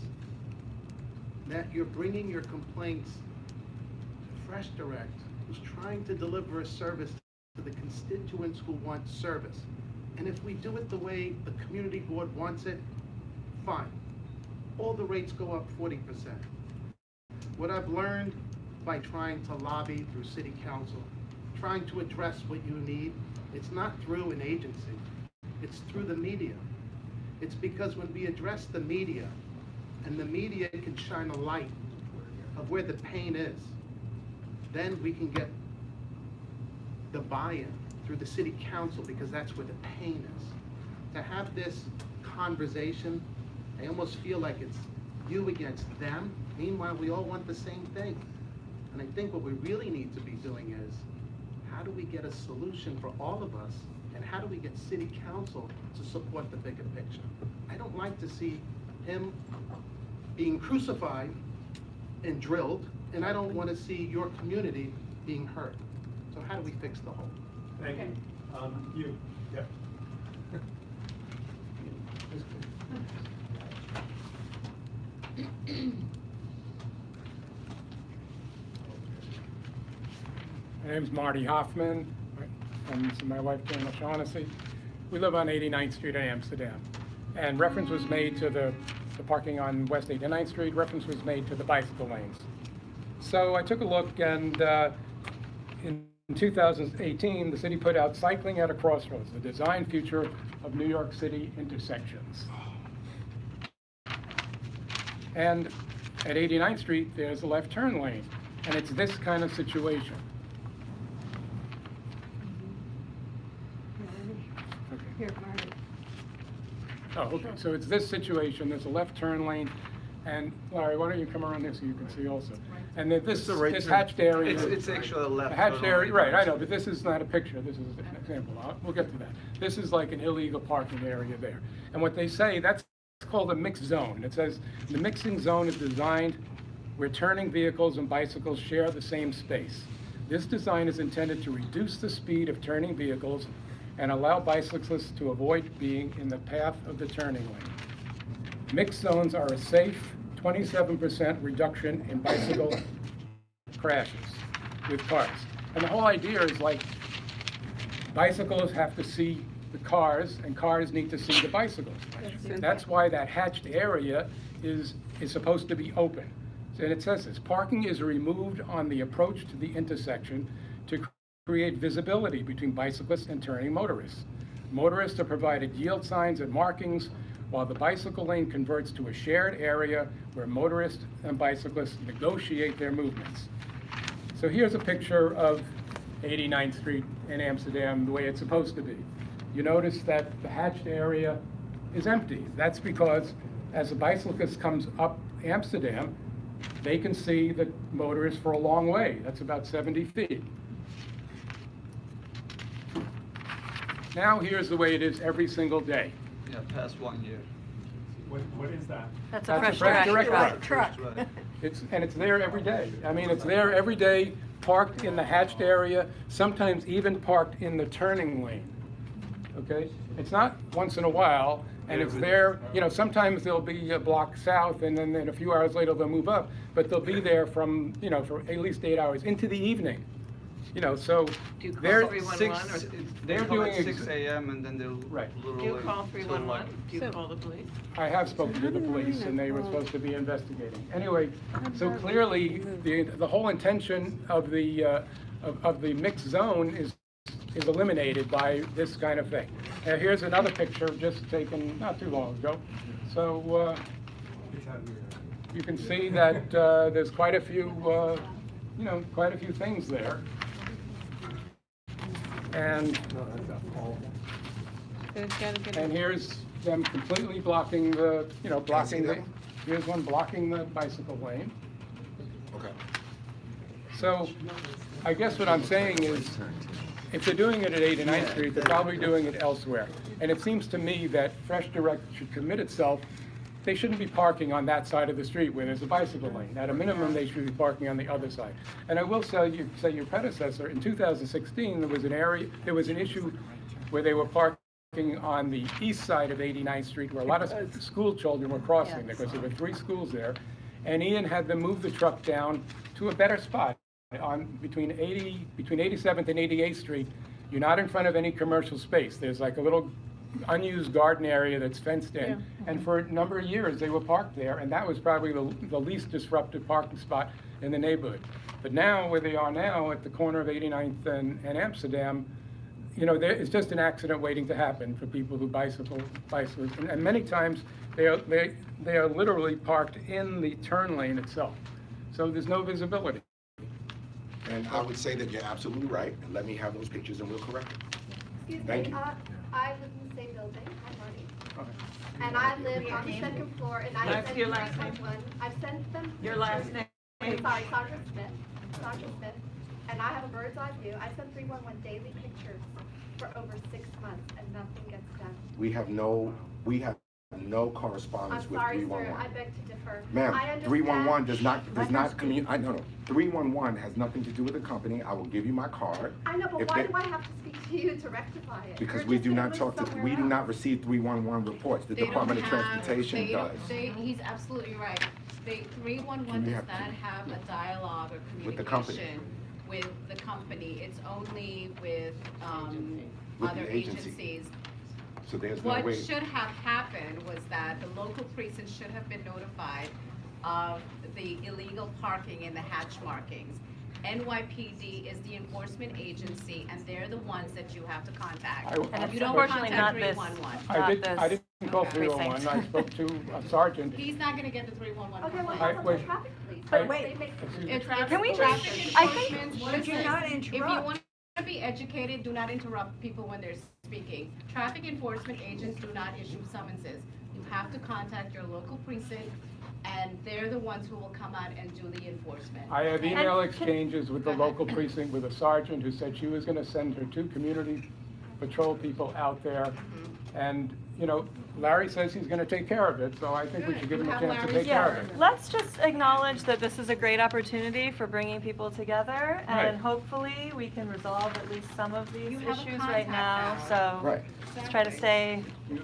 that you're bringing your complaints to Fresh Direct, who's trying to deliver a service to the constituents who want service. And if we do it the way the community board wants it, fine. All the rates go up 40%. What I've learned by trying to lobby through city council, trying to address what you need, it's not through an agency, it's through the media. It's because when we address the media, and the media can shine a light of where the pain is, then we can get the buy-in through the city council, because that's where the pain is. To have this conversation, I almost feel like it's you against them. Meanwhile, we all want the same thing. And I think what we really need to be doing is, how do we get a solution for all of us? And how do we get city council to support the bigger picture? I don't like to see him being crucified and drilled, and I don't want to see your community being hurt. So how do we fix the whole? Thank you. You. Yep. My name's Marty Hoffman, and this is my wife, Jane O'Shaughnessy. We live on 89th Street in Amsterdam. And reference was made to the parking on West 89th Street, reference was made to the bicycle lanes. So I took a look, and in 2018, the city put out Cycling at a Crossroads, the design future of New York City intersections. And at 89th Street, there's a left turn lane, and it's this kind of situation. Here, Marty. Oh, okay, so it's this situation, there's a left turn lane, and Larry, why don't you come around here so you can see also? And then this hatched area. It's actually a left. The hatched turn area, lane. right, I know, but this is not a picture, this is an example. We'll get to that. This is like an illegal parking area there. And what they say, that's called a mixed zone. It says, the mixing zone is designed where turning vehicles and bicycles share the same space. This design is intended to reduce the speed of turning vehicles and allow bicyclists to avoid being in the path of the turning lane. Mixed zones are a safe 27% reduction in bicycle crashes with cars. And the whole idea is like bicyclists have to see the cars and cars need to see the bicycles. That's why that hatched area is supposed to be open. And it says this, parking is removed on the approach to the intersection to create visibility between bicyclists and turning motorists. Motorists are provided yield signs and markings, while the bicycle lane converts to a shared area where motorists and bicyclists negotiate their movements. So here's a picture of 89th Street in Amsterdam the way it's supposed to be. You notice that the hatched area is empty. That's because as a bicyclist comes up Amsterdam, they can see the motorist for a long way. That's about 70 feet. Now here's the way it is every single day. Yeah, past 1 year. What is that? That's That's a fresh direct truck. And it's there every day. I mean, it's there every day, parked in the hatched area, sometimes even parked in the turning lane. Okay? It's not once in a while, and it's there, you know, sometimes they'll be a block south, and then a few hours later they'll move up, but they'll be there from, you know, for at least 8 hours into the evening. You know, so Do you call they're 311 or? they're They come doing at 6 a.m. and then they'll. Right. Do you call 311? Do you call the police? I have spoken to the police, and they were supposed to be investigating. Anyway, so clearly, the whole intention of the mixed zone is eliminated by this kind of thing. Now, here's another picture just taken not too long ago. So you can see that there's quite a few, quite a few things there. And here's them completely blocking the, here's one blocking the bicycle lane. Okay. So I guess what I'm saying is, if they're doing it at 89th Street, they're probably doing it elsewhere. And it seems to me that Fresh Direct should commit itself. They shouldn't be parking on that side of the street where there's a bicycle lane. At a minimum, they should be parking on the other side. And I will say your predecessor, in 2016, there was an issue where they were parking on the east side of 89th Street, where a lot of school children were crossing because there were 3 schools there. And Ian had them move the truck down to a better spot between 87th and 88th Street. You're not in front of any commercial space. There's like a little unused garden area that's fenced in. Yeah. And for a number of years, they were parked there, and that was probably the least disruptive parking spot in the neighborhood. But now, where they are now, at the corner of 89th and Amsterdam, it's just an accident waiting to happen for people who bicycle. And many times, they are literally parked in the turn lane itself. So there's no visibility. And I would say that you're absolutely right, and let me have those pictures and we'll correct it. Excuse Thank me, you. I live in the same building, I'm Marty. And I live on the second floor, and I That's sent your last name? 311. I've sent them. Your last name? Sorry, Sandra Smith. And I have a bird's eye view. I send 311 daily pictures for over 6 months, and nothing gets done. We have no correspondence I'm with sorry, 311. sir, I beg to differ. Ma'am, I understand. 311 does not communicate. No. 311 has nothing to do with the company. I will give you my card. I know, but If why they- do I have to speak to you to rectify it? Because You're we just do gonna not move talk to, somewhere we do else. not receive 311 reports. The They don't Department of have- Transportation they don't- does. He's absolutely right. 311 Can we does have not have a dialogue or With the company. communication with the company. It's only with With other the agency. agencies. So there's no What way. should have happened was that the local precinct should have been notified of the illegal parking and the hatch markings. NYPD is the enforcement agency, and they're the ones that you have to contact. And it's You don't unfortunately contact not this- 311. I didn't call 311. I spoke to a sergeant. He's not gonna get the 311 Okay, well, complaint. how about wait. the traffic police? But They make- It's Can we traffic just- I think- enforcement. Should you not If you interrupt? want to be educated, do not interrupt people when they're speaking. Traffic enforcement agents do not issue summonses. You have to contact your local precinct, and they're the ones who will come out and do the enforcement. I have email And- exchanges with the local precinct with a sergeant who said she was gonna send her 2 community patrol people out there. And, Larry says he's gonna take care of it, so I think we should give him a chance to take care of it. Let's just acknowledge that this is a great opportunity for bringing people together, Right. and hopefully we can resolve at least some of these You have a issues contact right now, hour. so Right. let's try to stay Yeah,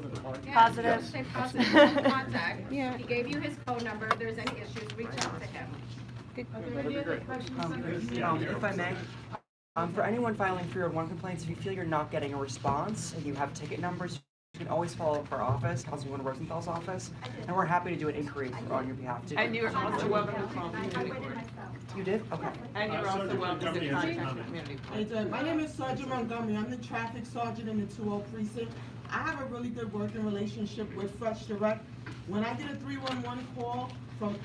positive. stay positive, contact. He gave you his phone number. If there's any issues, reach out to him. Are there any other questions? If I may, for anyone filing 301 complaints, if you feel you're not getting a response and you have ticket numbers, you can always follow up our office, Councilwoman Rosenthal's office, and we're happy to do an inquiry on your behalf too. And you're also welcome to call community court. You did? Okay. And you're also welcome to contact community How court. you doing? My name is Sergeant Montgomery. I'm the traffic sergeant in the 20 precinct. I have a really good working relationship with Fresh Direct. When I get a 311 call from,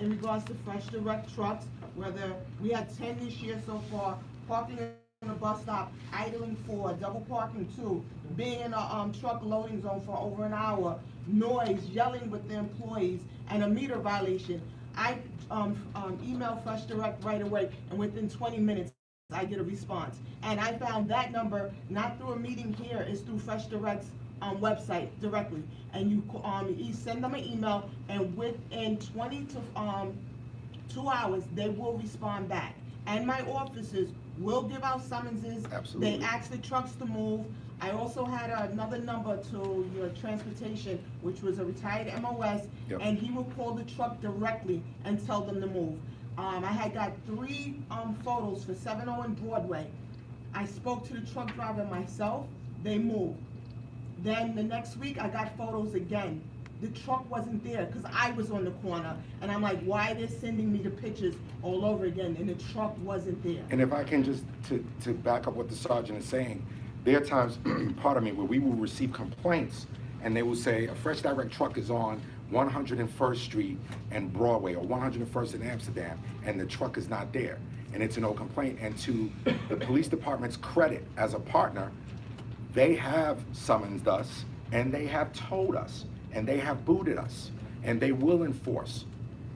in regards to Fresh Direct trucks, whether we had 10 this year so far, parking in a bus stop, idling 4, double parking 2, being in a truck loading zone for over an hour, noise, yelling with the employees, and a meter violation, I email Fresh Direct right away, and within 20 minutes, I get a response. And I found that number, not through a meeting here, is through Fresh Direct's website directly. And you send them an email, and within 20 to 2 hours, they will respond back. And my officers will give out summonses. Absolutely. They ask the trucks to move. I also had another number to your transportation, which was a retired MOS, Yep. and he will call the truck directly and tell them to move. I had got 3 photos for 701 Broadway. I spoke to the truck driver myself, they moved. Then the next week, I got photos again. The truck wasn't there, because I was on the corner, and I'm like, why they're sending me the pictures all over again, and the truck wasn't there? And if I can just, to back up what the sergeant is saying, there are times, pardon me, where we will receive complaints, and they will say, a Fresh Direct truck is on 101st Street and Broadway, or 101st in Amsterdam, and the truck is not there, and it's a no complaint. And to the police department's credit, as a partner, they have summoned us, and they have told us, and they have booted us, and they will enforce.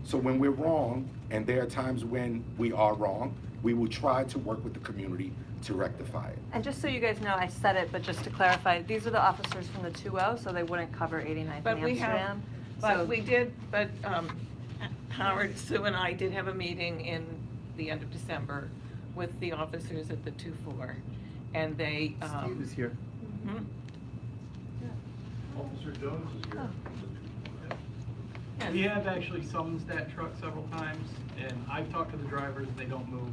So when we're wrong, and there are times when we are wrong, we will try to work with the community to rectify it. And just so you guys know, I said it, but just to clarify, these are the officers from the 2-0, so they wouldn't cover 89th But and we have, Amsterdam. but Howard, Sue and I did have a meeting in the end of December with the officers at the 2-4, and they, Steve is here. hmm? Officer Jones is here. Yes. We have actually summoned that truck several times, and I've talked to the drivers, they don't move.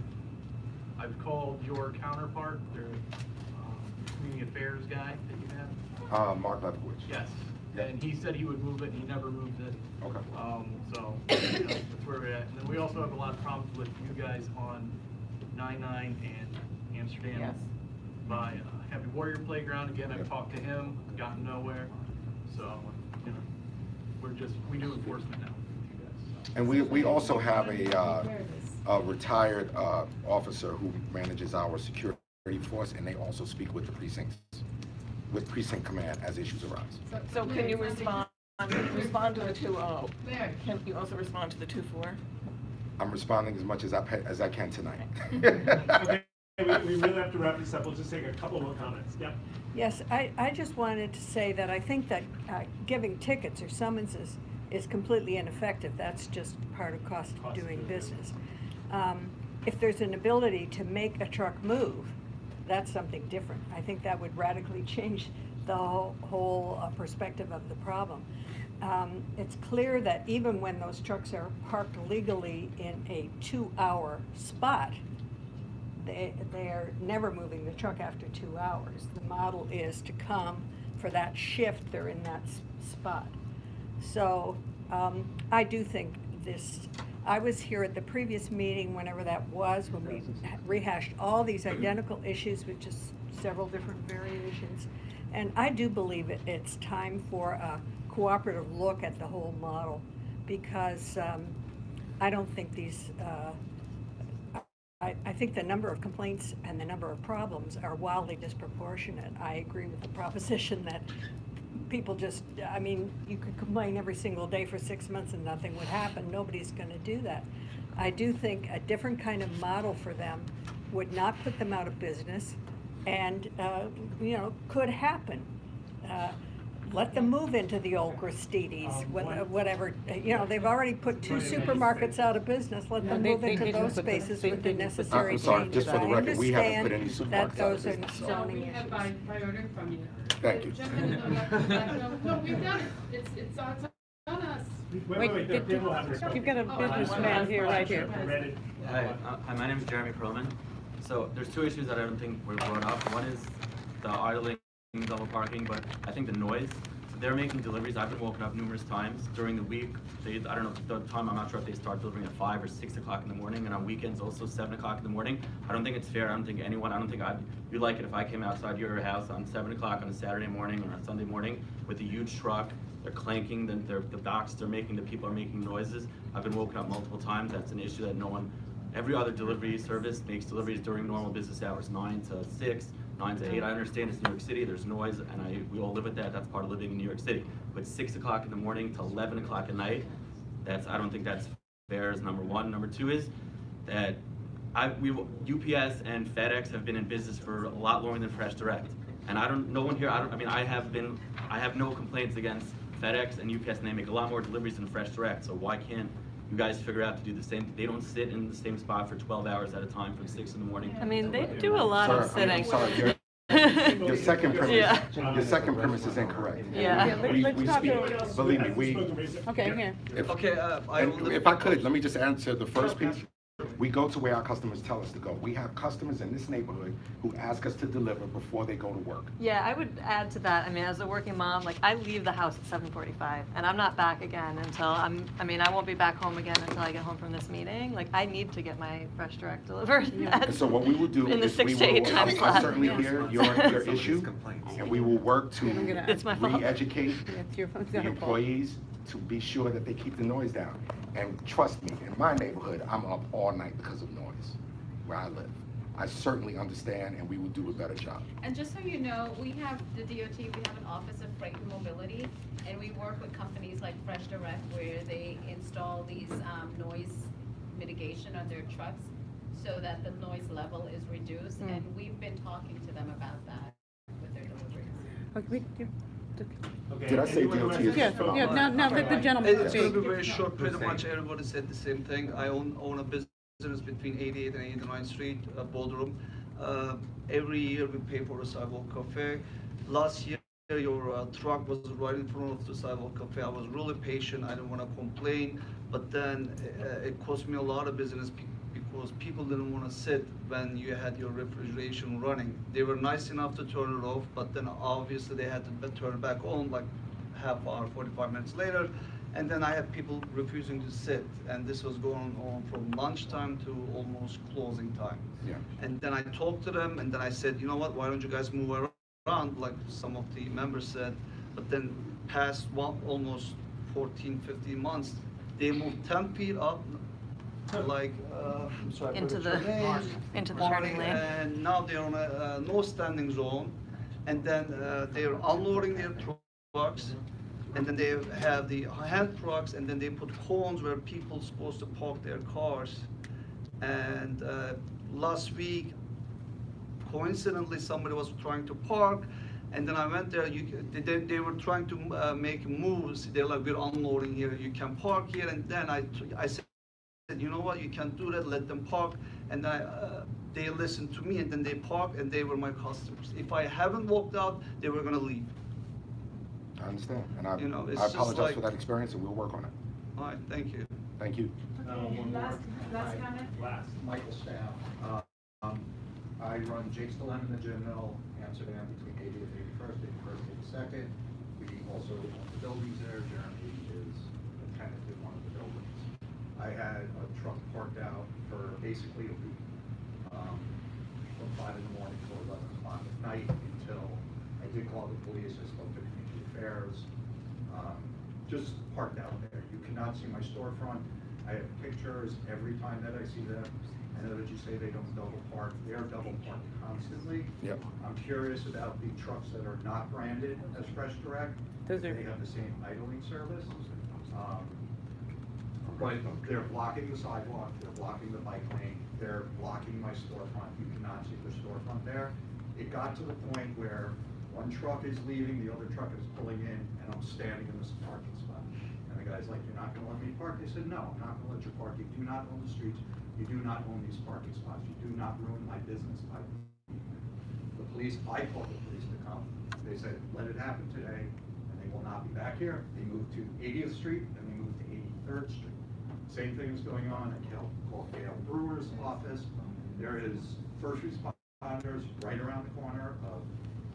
I've called your counterpart, their community affairs guy that you have. Mark Lefkowitz. Yes, Yeah. and he said he would move it, and he never moved it. Okay. So, you know, that's where we're at. And then we also have a lot of problems with you guys on 99 and Amsterdam. Yes. By Happy Warrior Playground, again, I've talked to him, gotten nowhere. So, you know, we do enforcement now with you guys. So. And we also have a retired officer who manages our security force, and they also speak with the precincts, with precinct command as issues arise. So can you respond to the 2-0? Can you also respond to the 2-4? I'm responding as much as I can tonight. Okay, we really have to wrap this up. We'll just take a couple more comments. Yep. Yes, I just wanted to say that I think that giving tickets or summonses is completely ineffective. That's just part of cost of doing business. If there's an ability to make a truck move, that's something different. I think that would radically change the whole perspective of the problem. It's clear that even when those trucks are parked legally in a 2-hour spot, they are never moving the truck after 2 hours. The model is to come for that shift, they're in that spot. So I do think this, I was here at the previous meeting, whenever that was, when we rehashed all these identical issues with just several different variations. And I do believe it's time for a cooperative look at the whole model, because I don't think these, I think the number of complaints and the number of problems are wildly disproportionate. I agree with the proposition that people just, I mean, you could complain every single day for 6 months and nothing would happen. Nobody's going to do that. I do think a different kind of model for them would not put them out of business, and, you know, could happen. Let them move into the old Gristides, whatever, you know, they've already put 2 supermarkets out of business. Let them move into those spaces with the necessary I'm sorry, changes. just for the I record, we haven't put any understand that supermarkets out of those are business. So. zoning We have issues. by order from you. Thank you. No, we've done it. It's on us. Wait, Dan will have her speak. You've got a businessman here, right here. Hi, my name is Jeremy Perlman. So there's 2 issues that I don't think were brought up. One is the idling, double parking, but I think the noise. So they're making deliveries. I've been woken up numerous times during the week. I don't know the time. I'm not sure if they start delivering at 5 or 6 o'clock in the morning, and on weekends also 7 o'clock in the morning. I don't think it's fair. I don't think you'd like it if I came outside your house on 7 o'clock on a Saturday morning or a Sunday morning with a huge truck. They're clanking, the docks the people are making noises. I've been woken up multiple times. That's an issue that every other delivery service makes deliveries during normal business hours, 9 to 6, 9 to 8. I understand it's New York City, there's noise, and we all live with that. That's part of living in New York City. But 6 o'clock in the morning to 11 o'clock at night, I don't think that's fair, is number one. Number two is that UPS and FedEx have been in business for a lot longer than Fresh Direct. And I have no complaints against FedEx and UPS, and they make a lot more deliveries than Fresh Direct. So why can't you guys figure out to do the same? They don't sit in the same spot for 12 hours at a time from 6 in the morning. I mean, they do a lot of sitting. Sorry, your second premise, Yeah. your second premise is incorrect. Yeah. We speak, believe me, Okay, here. If I could, let me just answer the first piece. We go to where our customers tell us to go. We have customers in this neighborhood who ask us to deliver before they go to work. Yeah, I would add to that. I mean, as a working mom, like I leave the house at 7:45, and I'm not back again until I won't be back home again until I get home from this meeting. Like I need to get my Fresh Direct delivered. And so what we will do in the is we 6 to 8 will, time I slot. certainly hear your issue, and we will work to It's my fault. re-educate It's your phone's the gonna call. employees to be sure that they keep the noise down. And trust me, in my neighborhood, I'm up all night because of noise where I live. I certainly understand, and we will do a better job. And just so you know, we have the DOT, we have an Office of Freight and Mobility, and we work with companies like Fresh Direct where they install these noise mitigation on their trucks so that the noise level is reduced, and we've been talking to them about that with their deliveries. Did I say anyone who DOT has is- a- Yeah, now let the gentleman It's speak. gonna be very short, pretty much everybody said the same thing. I own a business between 88 and 89th Street, Bodrum. Every year we pay for a sidewalk cafe. Last year, your truck was right in front of the sidewalk cafe. I was really patient, I didn't wanna complain, but then it cost me a lot of business because people didn't wanna sit when you had your refrigeration running. They were nice enough to turn it off, but then obviously they had to turn it back on like half hour, 45 minutes later. And then I had people refusing to sit, and this was going on from lunchtime to almost closing time. Yeah. And then I talked to them, and then I said, you know what, why don't you guys move around, like some of the members said. But then past almost 14, 15 months, they moved 10 feet up, like, I'm sorry, I Into forgot the- your name. into the turning lane. And now they're on a no standing zone, and then they're unloading their trucks, and then they have the hand trucks, and then they put cones where people supposed to park their cars. And last week, coincidentally, somebody was trying to park, and then I went there. They were trying to make moves. They're like, we're unloading here. You can park here. And then I said, you know what? You can't do that. Let them park. And then they listened to me, and then they parked, and they were my customers. If I haven't walked out, they were gonna leave. I understand, and I, You know, it's I just apologize like- for that experience, and we'll work on it. All right, thank you. Thank you. Last comment? Last. Michael Staff. I run Jake's Dilemma in the Gym Mill, Amsterdam, between 80th and 81st, 81st, 82nd. We also own the buildings there. Jeremy is a tenant in one of the buildings. I had a truck parked out for basically a week, from 5 in the morning till 11 o'clock at night until I did call the police. I spoke to community affairs. Just parked out there. You cannot see my storefront. I have pictures every time that I see them. I know that you say they don't double park. They are double parked constantly. Yep. I'm curious about the trucks that are not branded as Fresh Direct. Those are- They have the same idling service. But they're blocking the sidewalk, they're blocking the bike lane, they're blocking my storefront. You cannot see the storefront there. It got to the point where one truck is leaving, the other truck is pulling in, and I'm standing in this parking spot. And the guy's like, you're not gonna let me park? I said, no, I'm not gonna let you park. You do not own the streets. You do not own these parking spots. You do not ruin my business by the police. I called the police to come. They said, let it happen today, and they will not be back here. They moved to 80th Street, and they moved to 83rd Street. Same thing is going on at called Gale Brewer's office. There is first responders right around the corner of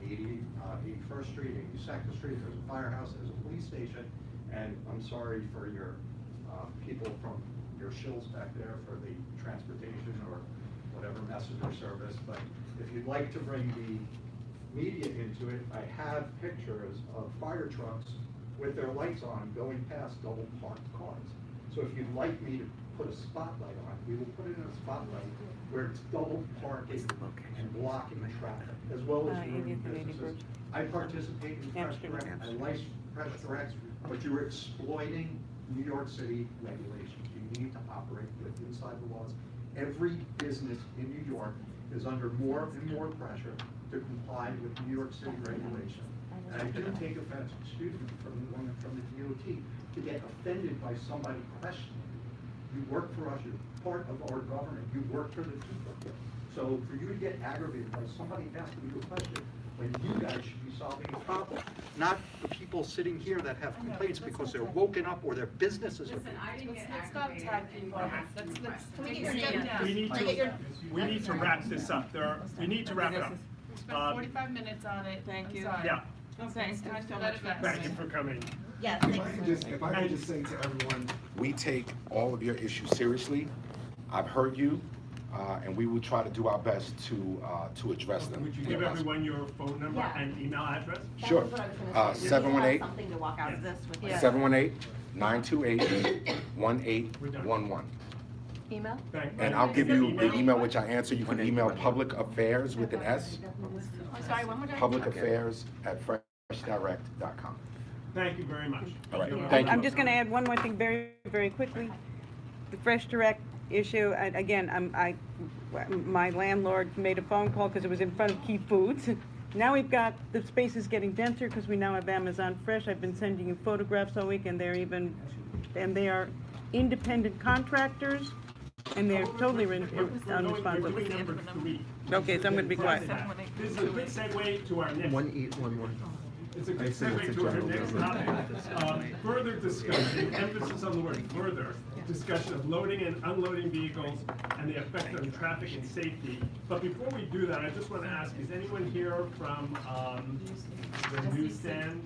81st Street, 82nd Street. There's a firehouse, there's a police station, and I'm sorry for your people from your shills back there for the transportation or whatever messenger service, but if you'd like to bring the media into it, I have pictures of fire trucks with their lights on going past double parked cars. So if you'd like me to put a spotlight on, we will put it in a spotlight where it's double parking and blocking the traffic, as well as ruining businesses. I participate in Fresh Direct, I like Fresh Direct, but you're exploiting New York City regulations. You need to operate inside the laws. Every business in New York is under more and more pressure to comply with New York City regulation. And I do take offense, excuse me, from the woman from the DOT, to get offended by somebody questioning you. You work for us, you're part of our government, you work for the people. So for you to get aggravated by somebody asking you a question, when you guys should be solving the problem, not the people sitting here that have complaints because they're woken up or their businesses are. Let's not tag people. Let's. We need to wrap this up. We need to wrap it up. We spent 45 minutes on it. Thank you. Yeah. Thank you so much. Thank you for coming. Yes, If I could just say to everyone, we take all of your issues seriously. I've heard you, and we will try to do our best to address them. Would you give everyone your phone number and email address? Sure. 718 something to walk out of this with. 718-928-1811. Email? And I'll give you the email which I answer. You can email Public Affairs with an S. I'm sorry, one more time. publicaffairs@freshdirect.com. Thank you very much. All right, thank you. I'm just going to add one more thing very, very quickly. The Fresh Direct issue, again, my landlord made a phone call because it was in front of Key Foods. Now we've got, the space is getting denser because we now have Amazon Fresh. I've been sending you photographs all week, and they are independent contractors, and they're totally unresponsive. Okay, so I'm going to be quiet. This is a good segue to our next. 1811. It's a good segue to our next topic. Further discussion, emphasis on the word further, discussion of loading and unloading vehicles and the effect on traffic and safety. But before we do that, I just want to ask, is anyone here from the newsstand?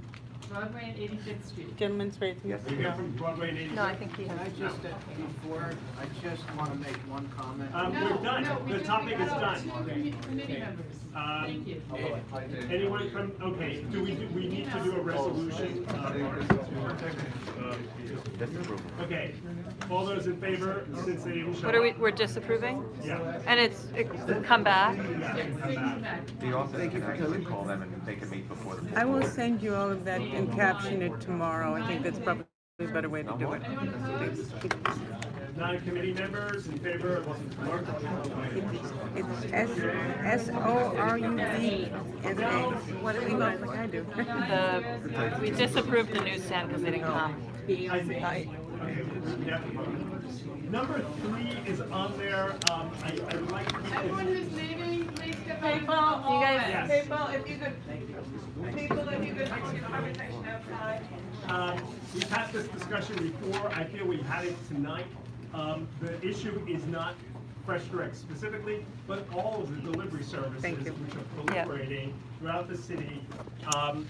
Broadway and 85th Street. Gentleman's right. Yes. You here from Broadway and 85th? No, I think he has. Can I just, before, I just want to make one comment. We're done. The topic is done. Committee members. Thank you. Anyone from, okay, do we need to do a resolution? Okay, all those in favor, since they didn't show What are we, up? we're disapproving? Yeah. And it's come back? The office can actually call them and they can meet before the. I will send you all of that and caption it tomorrow. I think that's probably a better way to do it. Non-committee members in favor of It's SORUVSA. What do we vote like I do? We disapproved the newsstand because they didn't come. Number 3 is on there. I'd like to. Everyone who's leaving, please get back. People, You guys- Yes. people, if you could conversation outside. We've had this discussion before. I feel we've had it tonight. The issue is not Fresh Direct specifically, but all of the delivery services Thank you. which are proliferating throughout the city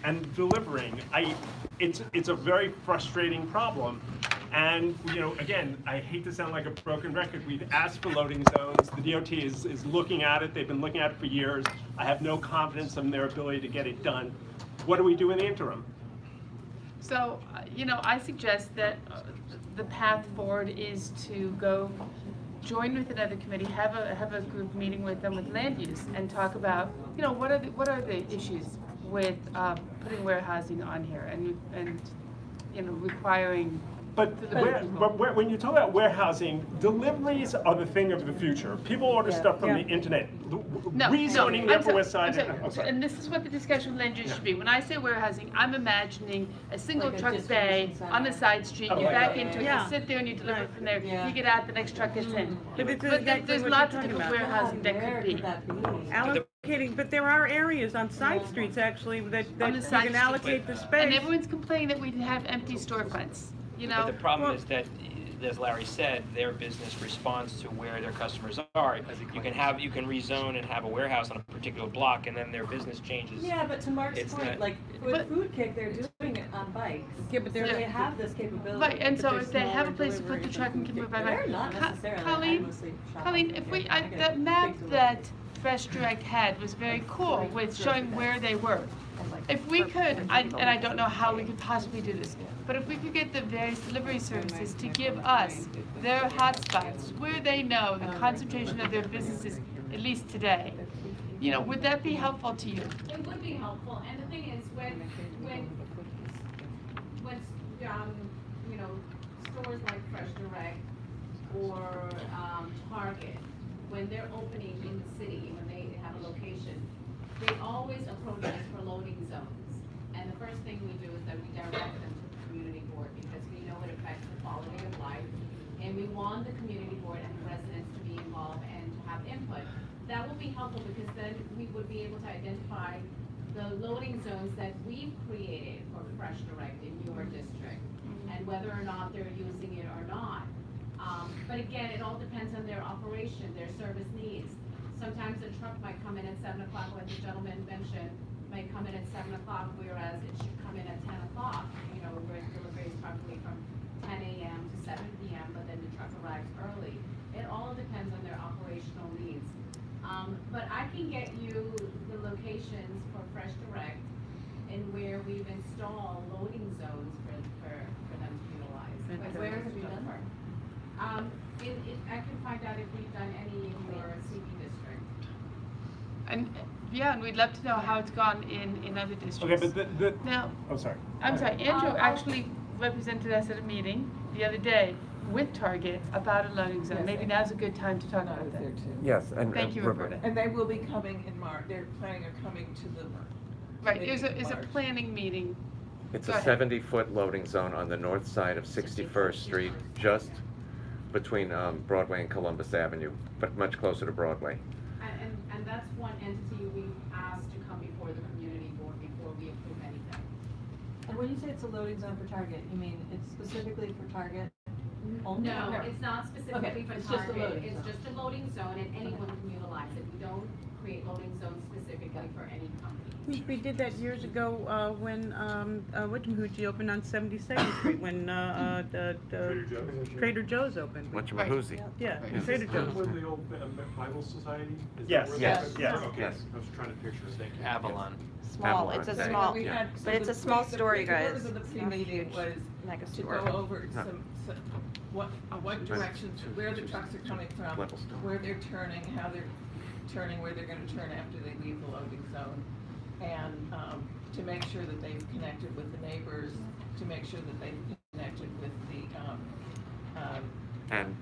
and delivering. It's a very frustrating problem. And, you know, again, I hate to sound like a broken record. We've asked for loading zones. The DOT is looking at it. They've been looking at it for years. I have no confidence in their ability to get it done. What do we do in the interim? So, I suggest that the path forward is to go join with another committee, have a group meeting with them with land use and talk about, what are the issues with putting warehousing on here and requiring. But when you talk about warehousing, deliveries are the thing of the future. People order stuff from the internet. Rezoning the Upper West Side. And this is what the discussion with land use should be. When I say warehousing, I'm imagining a single truck bay on the side street. You back into it, you sit there and you deliver from there. You get out, the next truck gets in. But there's lots of different warehousing that could be. Allocating, but there are areas on side streets actually that you can allocate the space. And everyone's complaining that we have empty storefronts. But the problem is that, as Larry said, their business responds to where their customers are. You can rezone and have a warehouse on a particular block, and then their business changes. Yeah, but to Mark's point, like with Food Kick, they're doing it on bikes. Yeah, but so they have this capability. Right, and but so they're if they have a smaller place to put the deliveries truck and can move by They're bike. not necessarily. I mostly shop Colleen, on if Food Kick. that map that Fresh Direct had was very cool with showing where they were. If we could, and I don't know how we could possibly do this, but if we could get the various delivery services to give us their hotspots where they know the concentration of their businesses, at least today, would that be helpful to you? It would be helpful, and the thing is, when stores like Fresh Direct or Target, when they're opening in the city, when they have a location, they always approach us for loading zones. And the first thing we do is that we direct them to the community board because we know it affects the quality of life. And we want the community board and the residents to be involved and to have input. that will be helpful because then we would be able to identify the loading zones that we've created for Fresh Direct in your district and whether or not they're using it or not. But again, it all depends on their operation, their service needs. Sometimes a truck might come in at 7 o'clock, like the gentleman mentioned, might come in at 7 o'clock, whereas it should come in at 10 o'clock. You know, where delivery is probably from 10 a.m. to 7 p.m., but then the truck arrives early. It all depends on their operational needs. But I can get you the locations for Fresh Direct and where we've installed loading zones for them to utilize. Like where have you done that? I can find out if we've done any in your CB district. And, yeah, and we'd love to know how it's gone in other districts. Okay, but Now, oh, sorry. I'm sorry, Andrew actually represented us at a meeting the other day with Target about a loading zone. Yes, Maybe now's a good time to talk about that. Yes, and. Thank you, Roberta. And they will be coming in March, they're planning on coming to the. Right, there's a planning meeting. It's Go a ahead. 70-foot loading zone on the north side of 61st Street, just between Broadway and Columbus Avenue, but much closer to Broadway. And that's one entity we've asked to come before the community board before we approve anything. And when you say it's a loading zone for Target, you mean it's specifically for Target only? No, it's not specifically Okay, for it's just a Target, loading it's zone. just a loading zone and anyone can utilize it. We don't create loading zones specifically for any company. We did that years ago, when, Witchamahoochee opened on 72nd Street, when, the Trader Joe's opened. Witchamahoochee. Yeah, Yes. Trader Joe's. With the old Bible Society? Is that Yes, where yes, that- yes. Okay, Yes. I was trying to picture it, thank you. Avalon. Small, it's a small, Yeah. but it's a small story, The guys. purpose of the It's not a pre-meeting huge was mega to store. go over No. some, what directions, where the trucks are coming from, Level store. where they're turning, how they're turning, where they're gonna turn after they leave the loading zone. And, to make sure that they've connected with the neighbors, to make sure that they've connected with the, And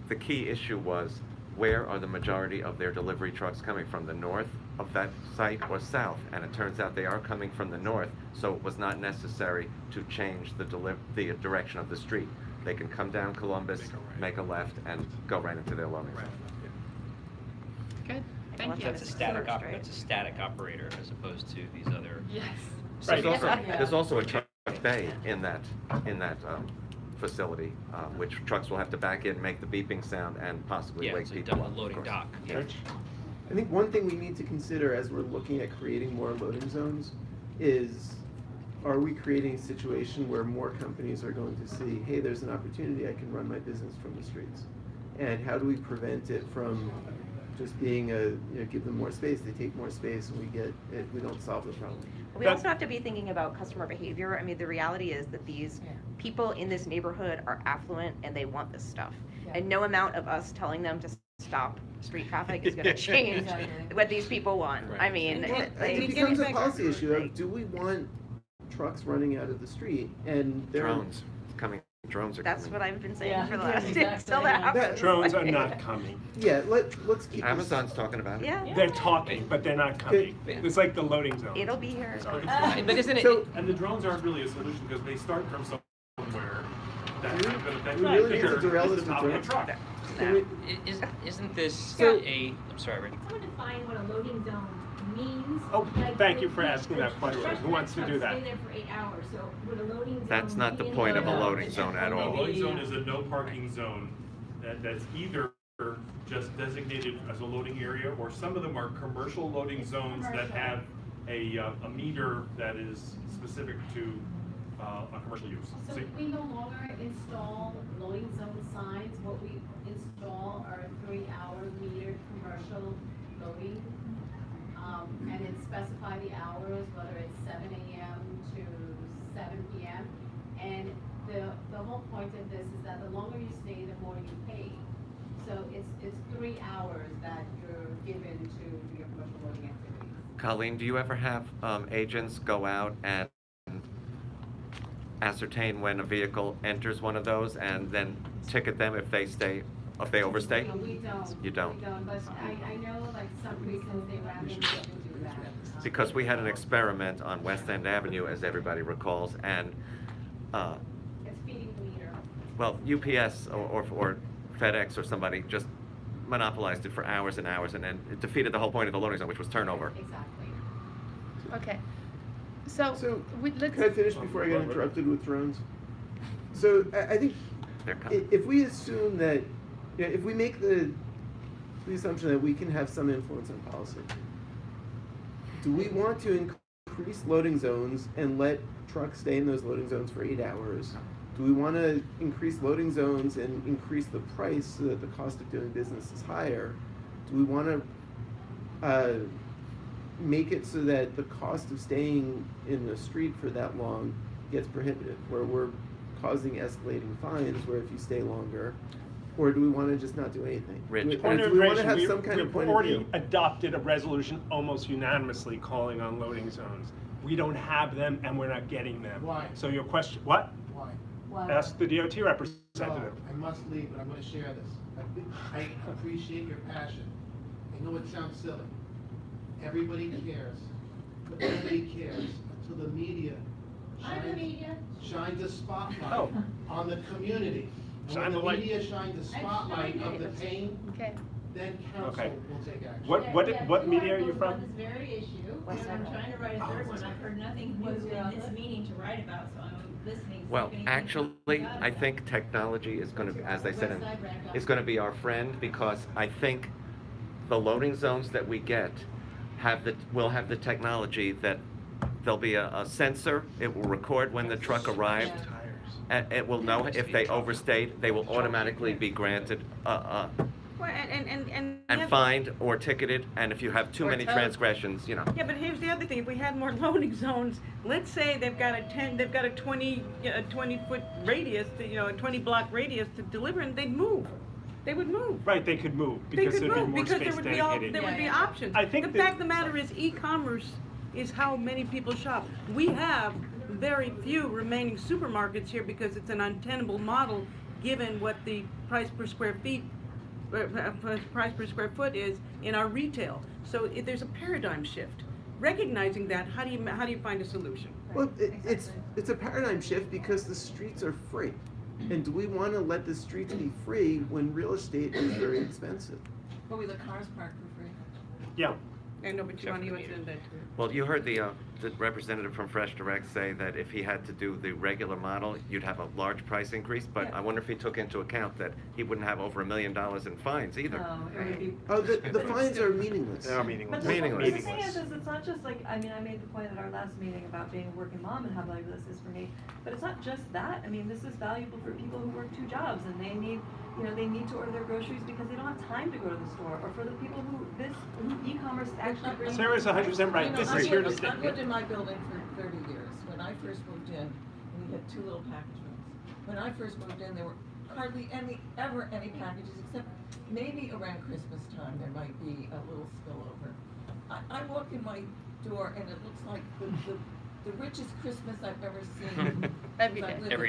the key issue was, where are the majority of their delivery trucks coming from, the north of that site or south? And it turns out they are coming from the north, so it was not necessary to change the direction of the street. They can come down Columbus, make a left, and go right into their loading zone. Good, thank you. That's a static operator as opposed to these other. Yes. There's also a truck bay in that facility, which trucks will have to back in, make the beeping sound, and possibly Yeah, wake it's a people double up. loading of course. dock. Yeah. I think one thing we need to consider as we're looking at creating more loading zones is, are we creating a situation where more companies are going to see, hey, there's an opportunity, I can run my business from the streets? And how do we prevent it from just being give them more space, they take more space, and we don't solve the problem. We also have to be thinking about customer behavior. I mean, the reality is that these people in this neighborhood are affluent and they want this stuff. And no amount of us telling them to stop street traffic is gonna change what these people want. I mean, It becomes a policy issue of, do we want trucks running out of the street and they're Drones are that's coming. what I've been saying Yeah, for the yeah, last, exactly. until that happens. Drones are not coming. Yeah, let's keep Amazon's talking about it. Yeah. They're talking, but they're not coming. It's like the loading zone. It'll be here. But isn't it? And the drones aren't really a solution because they start from somewhere that we really need to derail this the top with of a truck. Isn't this So- I'm sorry, Rick. Someone define what a loading zone means. Oh, Like, thank you like, for asking that question. fresh Who wants to trucks do that? Stay there for 8 hours, so would a loading zone? That's not the be in point of a there? loading zone at A all. loading zone is a no parking zone that's either just designated as a loading area, or some of them are commercial loading zones that have a meter that is specific to a commercial use. So we no longer install loading zone signs. What we install are 3-hour metered commercial loading. And it specify the hours, whether it's 7 a.m. to 7 p.m. And the whole point of this is that the longer you stay, the more you pay. So it's 3 hours that you're given to do your commercial loading activities. Colleen, do you ever have agents go out and ascertain when a vehicle enters one of those and then ticket them if they overstay? No, we don't. You don't? We don't, but I know like some reasons they rather do that. Because we had an experiment on West End Avenue, as everybody recalls, and It's feeding the meter. well, UPS or FedEx or somebody just monopolized it for hours and hours, and then it defeated the whole point of the loading zone, which was turnover. Exactly. Okay. So, let's. Can I finish before I get interrupted with drones? So I think They're coming. if we assume that, if we make the assumption that we can have some influence on policy, do we want to increase loading zones and let trucks stay in those loading zones for 8 hours? Do we want to increase loading zones and increase the price so that the cost of doing business is higher? Do we want to make it so that the cost of staying in the street for that long gets prohibitive, where we're causing escalating fines, where if you stay longer, or do we want to just not do anything? Rich. Do we want to have some kind of we've point of already view? adopted a resolution almost unanimously calling on loading zones. We don't have them and we're not getting them. Why? So your question, what? Why? Ask the DOT representative. I must leave, but I'm gonna share this. I appreciate your passion. I know it sounds silly. Everybody cares, but nobody cares until the media shines a spotlight on the community. And Shine when the the light. media shines a spotlight of the pain, then Okay. council will take action. What media are you from? This very issue, and I'm trying to write a third one. I've heard nothing new in this meeting to write about, so I'm listening. Well, actually, I think technology is going to, as I said, is going to be our friend, because I think the loading zones that we get will have the technology that there'll be a sensor. It will record when the truck arrived. And it will know if they overstayed. They will automatically be granted Well, and fined or ticketed. And if you have too Or many towed. transgressions, you know. Yeah, but here's the other thing. If we had more loading zones, let's say they've got a 20-foot radius, a 20-block radius to deliver, and they'd move. They would move. Right, they could move They because could there'd be move more because space there dedicated. would be options. I think the that- fact of the matter is, e-commerce is how many people shop. We have very few remaining supermarkets here because it's an untenable model, given what the price per square foot is in our retail. So there's a paradigm shift. Recognizing that, how do you find a solution? Well, it's a paradigm shift because the streets are free. And do we want to let the streets be free when real estate is very expensive? But we let cars parked for free. Yeah. I know, but you want to answer that too. Well, you heard the representative from Fresh Direct say that if he had to do the regular model, you'd have a large price increase, but I wonder if he took into account that he wouldn't have over $1 million in fines either. Oh, the fines are meaningless. They are meaningless. But the Meaningless. thing is it's not just like, I made the point at our last meeting about being a working mom and how valuable this is for me, but it's not just that. This is valuable for people who work 2 jobs and they need, they need to order their groceries because they don't have time to go to the store, or for the people who e-commerce actually brings. Sarah's 100% right. This is here to stay. I've lived in my building for 30 years. When I first moved in, we had 2 little package rooms. When I first moved in, there were hardly any packages, except maybe around Christmas time there might be a little spillover. I walk in my door and it looks like the richest Christmas I've ever seen. Every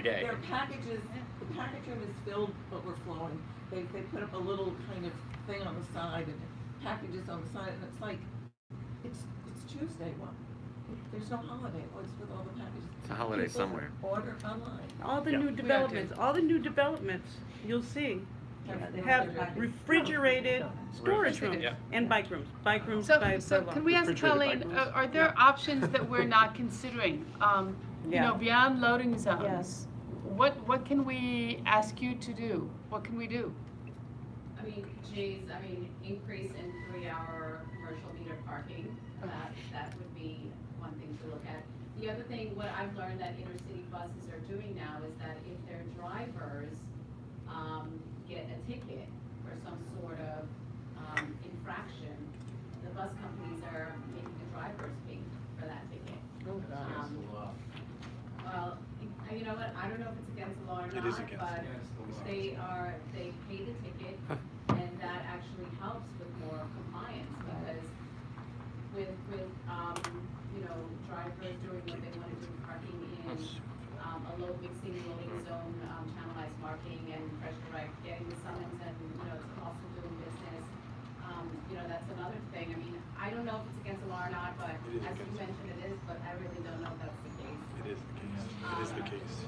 day. There are packages, the package room is filled, overflowing. They put up a little kind of thing on the side and packages on the side, and it's like, it's Tuesday, there's no holiday, it's with all the packages. It's a holiday People somewhere. Order online. All the Yeah. new developments, you'll see, have refrigerated storage rooms Yeah. and bike rooms So, by so law. can we ask Refrigerated Colleen, bike rooms. are there options that we're not considering? Beyond loading zones? Yes. What can we ask you to do? What can we do? Increase in 3-hour commercial meter parking, that would be one thing to look at. The other thing, what I've learned that inner city buses are doing now is that if their drivers, get a ticket for some sort of, infraction, the bus companies are making the drivers pay for that ticket. Well, you know what, I don't know if it's against the law or It is not, against but they pay the ticket, and that actually helps with more compliance, because with drivers doing what they want to do, parking in, a low mixing loading zone, channelized parking, and Fresh Direct getting the summons, and, it's also doing business, that's another thing. I don't know if it's against the law or not, but as you mentioned, it is, but I really don't know if that's the case. It is the case. It is the case.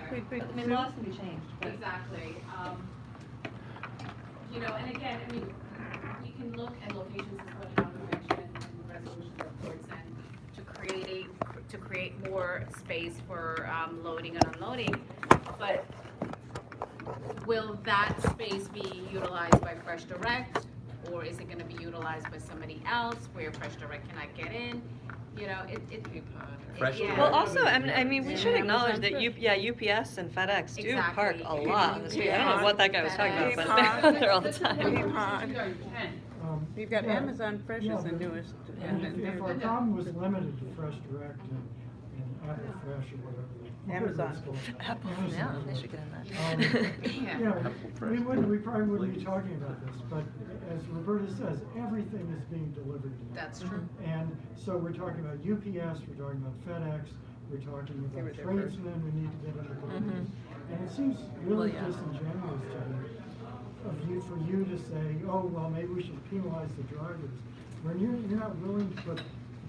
Okay. Laws can be changed. But Exactly. You know, and again, I mean, we can look at locations as what Dr. mentioned in the resolution reports and to create more space for loading and unloading. But will that space be utilized by Fresh Direct, or is it gonna be utilized by somebody else where Fresh Direct cannot get in? You know, Fresh yeah. Well, also, I mean, we should acknowledge that UPS and FedEx do Exactly. park a lot on the street. I don't know what that guy was talking about, but FedEx. they're out there all the time. You've got Amazon Fresh is the newest. And if our problem was limited to Fresh Direct and Apple Fresh or whatever. Amazon. Apple, yeah, they should get in that. We probably wouldn't be talking about this, but as Roberta says, everything is being delivered to you. That's true. And so we're talking about UPS, we're talking about FedEx, we're talking about tradesmen who need to get into buildings. And it seems really disingenuous to me for you to say, oh, well, maybe we should penalize the drivers, when you're not willing to put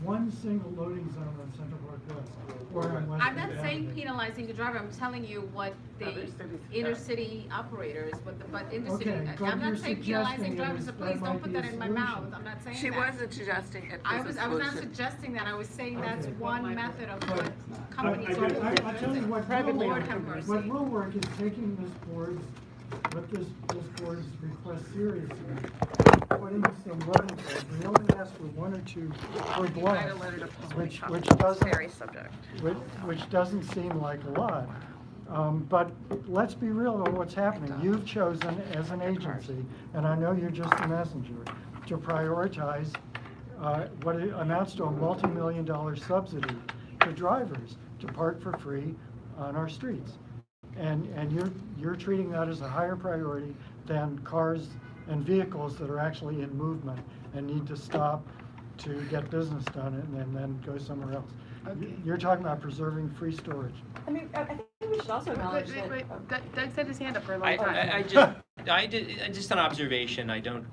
one single loading zone on Central Park West or on West. I'm not saying penalizing the driver, I'm telling you what the inner city operators, but inner city, I'm not saying penalizing drivers, so please don't put that in my mouth, I'm not saying that. She wasn't suggesting it I was was a not solution. suggesting that, I was saying that's one method of what I companies are doing. I tell you what Lord have mercy. what will work is taking this board's request seriously, putting some loading zones. We only ask for one or two per block, which doesn't which doesn't seem like a lot. But let's be real about what's happening. You've chosen as an agency, and I know you're just a messenger, to prioritize what amounts to a multi-million-dollar subsidy to drivers to park for free on our streets. And you're treating that as a higher priority than cars and vehicles that are actually in movement and need to stop to get business done and then go somewhere else. Okay. You're talking about preserving free storage. I mean, I think we should also acknowledge that. Doug set his hand up for a long time. I just an observation. I don't.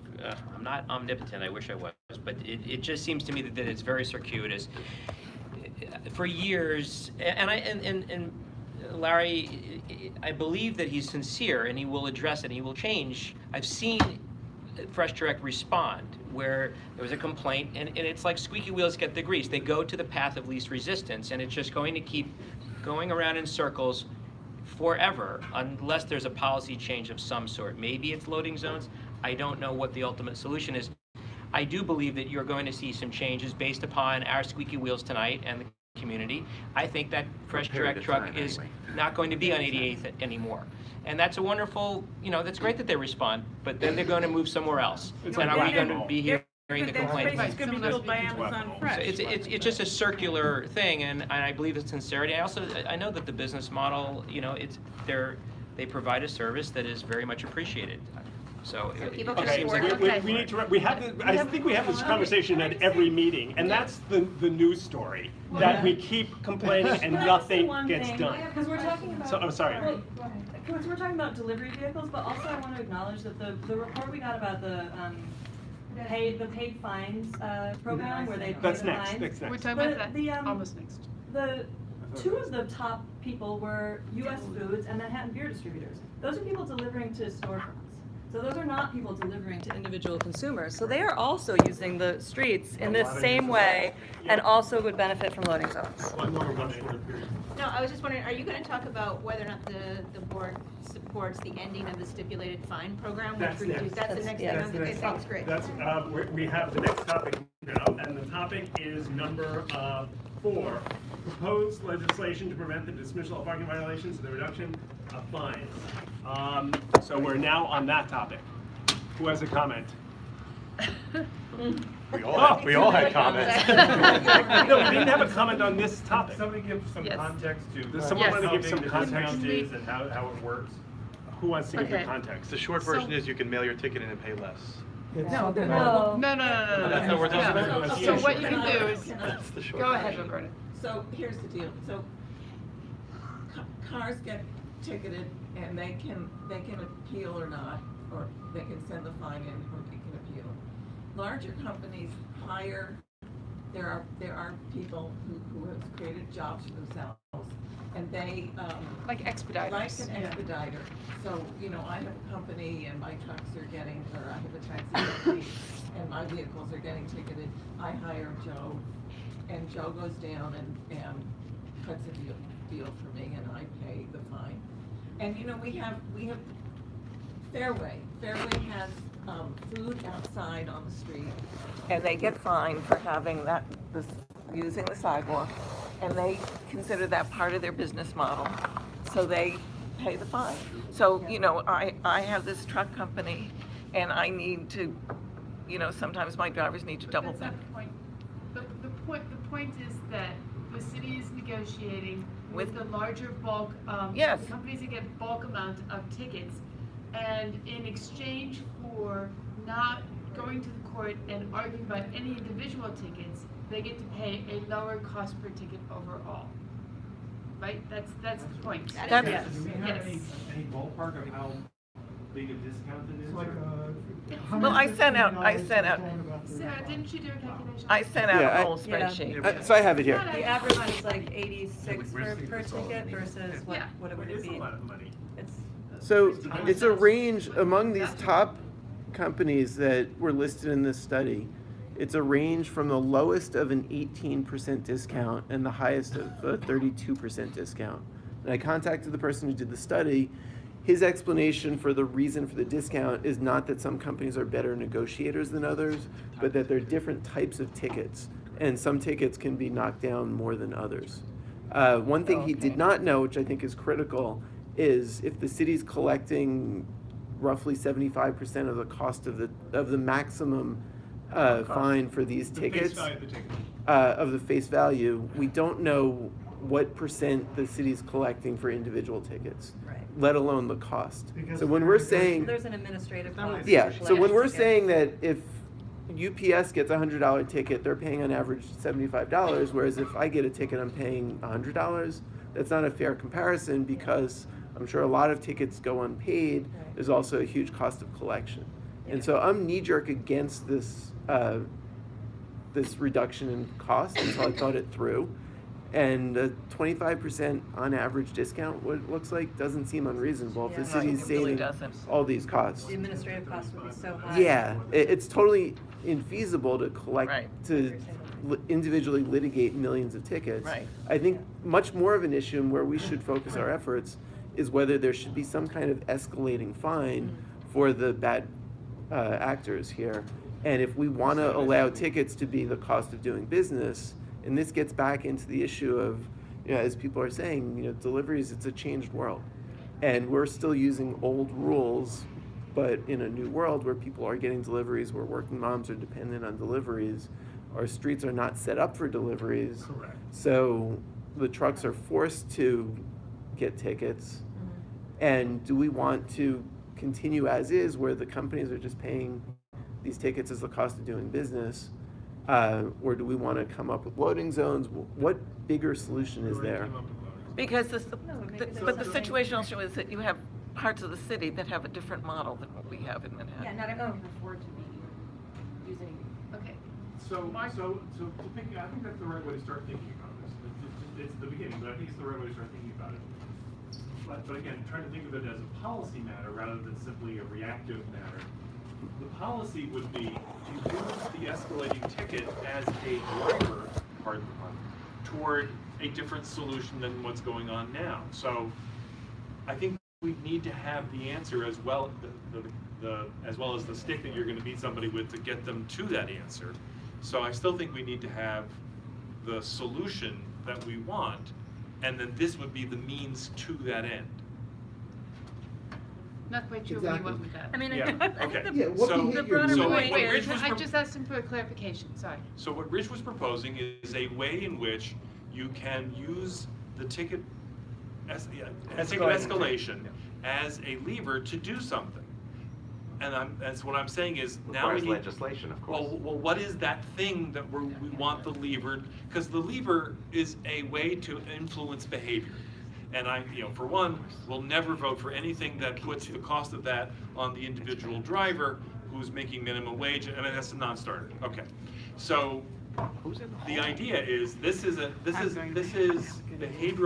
I'm not omnipotent. I wish I was, but it just seems to me that it's very circuitous. For years, and Larry, I believe that he's sincere and he will address it and he will change. I've seen Fresh Direct respond where there was a complaint and it's like squeaky wheels get the grease. They go to the path of least resistance and it's just going to keep going around in circles forever unless there's a policy change of some sort. Maybe it's loading zones. I don't know what the ultimate solution is. I do believe that you're going to see some changes based upon our squeaky wheels tonight and the community. I think that Fresh Direct truck is not going to be on 88th anymore. And that's a wonderful, that's great that they respond, but then they're going to move somewhere else. And are we going to be hearing the complaints? It's going to be filled by Amazon Fresh. So it's just a circular thing, and I believe it's sincerity. I know that the business model, they provide a service that is very much appreciated. So it seems like I think we have this conversation at every meeting, and that's the news story, that we keep complaining and nothing gets done. Because we're talking about. So, I'm sorry. Well, because we're talking about delivery vehicles, but also I want to acknowledge that the report we got about the paid fines program where they pay That's the next. fines. That's next. We're talking about that almost next. The two of the top people were U.S. Foods and Manhattan Beer Distributors. Those are people delivering to storefronts. So those are not people delivering to individual consumers. So they are also using the streets in this same way and also would benefit from loading zones. No, I was just wondering, are you going to talk about whether or not the board supports the ending of the stipulated fine program? That's next. That's the next thing. Okay, thanks, great. We have the next topic now, and the topic is number 4. Proposed legislation to prevent the dismissal of parking violations and the reduction of fines. So we're now on that topic. Who has a comment? We all had comments. No, we didn't have a comment on this topic. Somebody give some context to Does someone want to give some the context? discount is and how it works? Who wants to give the context? The short version is you can mail your ticket in and pay less. No. That's not what we're talking about. So what you can do is, That's the short go ahead, version. Roberta. So here's the deal. So cars get ticketed and they can appeal or not, or they can send the fine in or they can appeal. Larger companies hire, there are people who have created jobs for themselves and they, Like expediters. like an Yeah. expediter. So, you know, I have a company and my trucks are getting, or I have a taxi company and my vehicles are getting ticketed. I hire Joe, and Joe goes down and cuts a deal for me, and I pay the fine. And, you know, we have Fairway. Fairway has, food outside on the street, and they get fined for having using the sidewalk, and they consider that part of their business model, so they pay the fine. So, you know, I have this truck company, and I need to, you know, sometimes my drivers need to double That's back. not the point. The point is that the city is negotiating with the larger bulk, Yes. the companies that get bulk amount of tickets, and in exchange for not going to the court and arguing about any individual tickets, they get to pay a lower cost per ticket overall. Right? That's the point. Do we have any ballpark of how big a discount it is? It's like, Well, I sent out, Sarah, didn't you do a calculation? I sent out Yeah, a whole spreadsheet. So I have it here. The average one is like 86 per ticket versus what, Yeah. what would it be? It's a lot of money. It's, So it's a range among these top companies that were listed in this study. It's a range from the lowest of an 18% discount and the highest of a 32% discount. And I contacted the person who did the study. His explanation for the reason for the discount is not that some companies are better negotiators than others, but that there are different types of tickets, and some tickets can be knocked down more than others. One thing he did not know, which I think is critical, is if the city's collecting roughly 75% of the cost of the maximum fine for these tickets, of the face value, we don't know what percent the city's collecting for individual tickets, right. let alone the cost. Because So when we're saying, There's an administrative cost. yeah, for so when we're tickets. saying that if UPS gets a $100 ticket, they're paying on average $75, whereas if I get a ticket, I'm paying $100, that's not a fair comparison because I'm sure a lot of tickets go unpaid. Right. There's also a huge cost of collection. And so I'm knee-jerk against this reduction in cost until I thought it through. And a 25% on average discount, what it looks like, doesn't seem unreasonable if the Yeah, city's it really saving doesn't. all these costs. The administrative cost would be so high. Yeah, it's totally infeasible to collect, Right. to individually litigate millions of tickets. Right. I think much more of an issue and where we should focus our efforts is whether there should be some kind of escalating fine for the bad actors here. And if we want to allow tickets to be the cost of doing business, and this gets back into the issue of, you know, as people are saying, you know, deliveries, it's a changed world. And we're still using old rules, but in a new world where people are getting deliveries, where working moms are dependent on deliveries, our streets are not set up for deliveries. Correct. So the trucks are forced to get tickets. And do we want to continue as is, where the companies are just paying these tickets as the cost of doing business? Or do we want to come up with loading zones? What bigger solution is there? Because but the situational issue is that you have parts of the city that have a different model than what we have in Manhattan. Yeah, not everyone can afford to be using. Okay. So to pick, I think that's the right way to start thinking about this. It's the beginning, but I think it's the right way to start thinking about it. But again, trying to think of it as a policy matter rather than simply a reactive matter. The policy would be to use the escalating ticket as a driver, pardon the pun, toward a different solution than what's going on now. So I think we need to have the answer as well, as well as the stick that you're going to beat somebody with to get them to that answer. So I still think we need to have the solution that we want, and then this would be the means to that end. Not quite sure where you went with that. I mean, Yeah, I think okay. the, Yeah, what So- the behavior broader do you so point what is. Rich was I just asked him for a clarification, sorry. So what Rich was proposing is a way in which you can use the ticket escalation as a lever to do something. And that's what I'm saying is now we Requires need legislation, of course. Well, what is that thing that we want the lever? Because the lever is a way to influence behavior. And for one, will never vote for anything that puts the cost of that on the individual driver who's making minimum wage. I mean, that's a non-starter. Okay. So The idea is, this is behavioral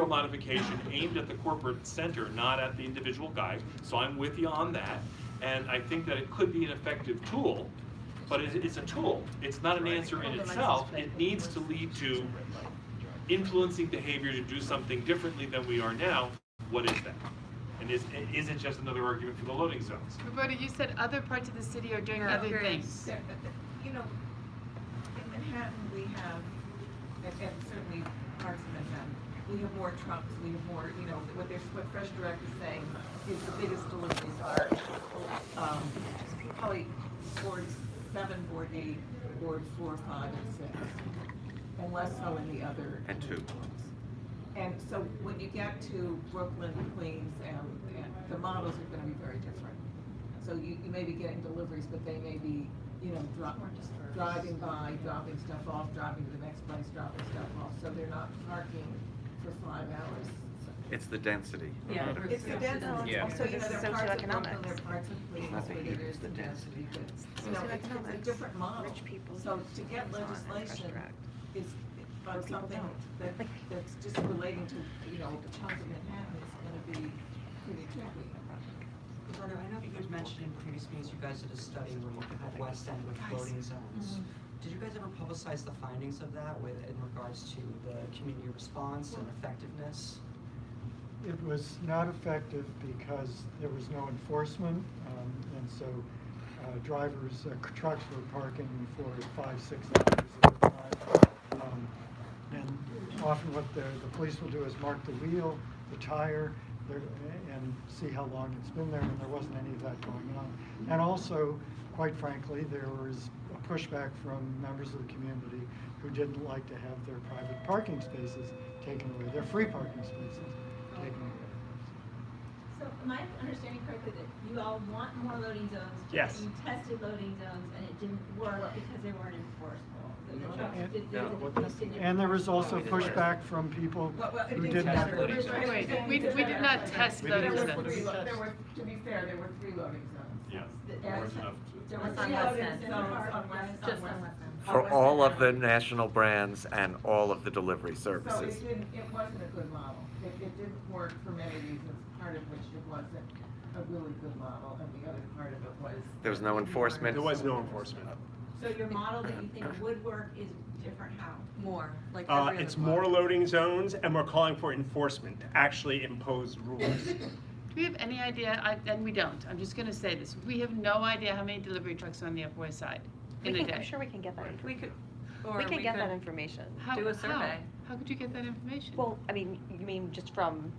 modification aimed at the corporate center, not at the individual guy. So I'm with you on that. And I think that it could be an effective tool, but it's a tool. It's not an answer in itself. It needs to lead to influencing behavior to do something differently than we are now. What is that? And is it just another argument for the loading zones? Roberta, you said other parts of the city are doing other things. You know, in Manhattan, we have, and certainly parts of Manhattan, we have more trucks, we have more, you know, what Fresh Direct is saying is the biggest deliveries are, probably board 7, board 8, board 4, 5, and 6, and less so in the other. And 2. And so when you get to Brooklyn, Queens, and the models are gonna be very different. So you may be getting deliveries, but they may be, you know, driving by, dropping stuff off, driving to the next place, dropping stuff off, so they're not parking for 5 hours. It's the density. Yeah, it's the density. Yeah. Also, you know, there are parts of Brooklyn, Socioeconomics. there are parts of Queens Not the where heat, there's it's the the density, but, you know, it's a Socioeconomics. different model. Rich people So use to get Amazon and legislation Fresh is on something that's just relating to, you know, the chunk of Manhattan is gonna be pretty tricky. Roberta, I know you guys mentioned in previous meetings, you guys did a study where you had West End with loading zones. Did you guys ever publicize the findings of that in regards to the community response and effectiveness? It was not effective because there was no enforcement, and so drivers, trucks were parking for 5, 6 hours at a time. And often what the police will do is mark the wheel, the tire, and see how long it's been there, and there wasn't any of that going on. And also, quite frankly, there was a pushback from members of the community who didn't like to have their private parking spaces taken away, their free parking spaces taken away. So am I understanding correctly that you all want more loading zones? but Yes. You tested loading zones and it didn't work because they weren't enforceable? The trucks And- the police didn't And there was also enforce it? pushback from people It who did didn't test have. loading zones. Wait, we did not test loading There zones. were, to be fair, there were 3 loading zones. Yeah, And there was enough There to. were 3 loading zones on West, Just on West End. For all of the national brands and all of the delivery So services. it wasn't a good model. It didn't work for many reasons, part of which it wasn't a really good model, and the other part of it was. There was no enforcement. There was no enforcement. So your model that you think would work is different how? More, like It's more loading zones, and we're calling for enforcement, to actually impose rules. Do we have any idea, and we don't, I'm just gonna say this, we have no idea how many delivery trucks are on the Upper West Side in a day. I'm sure we can get that. We could, Or we can get could that information. How- Do a how? survey. How could you get that information? Well, I mean, you mean just from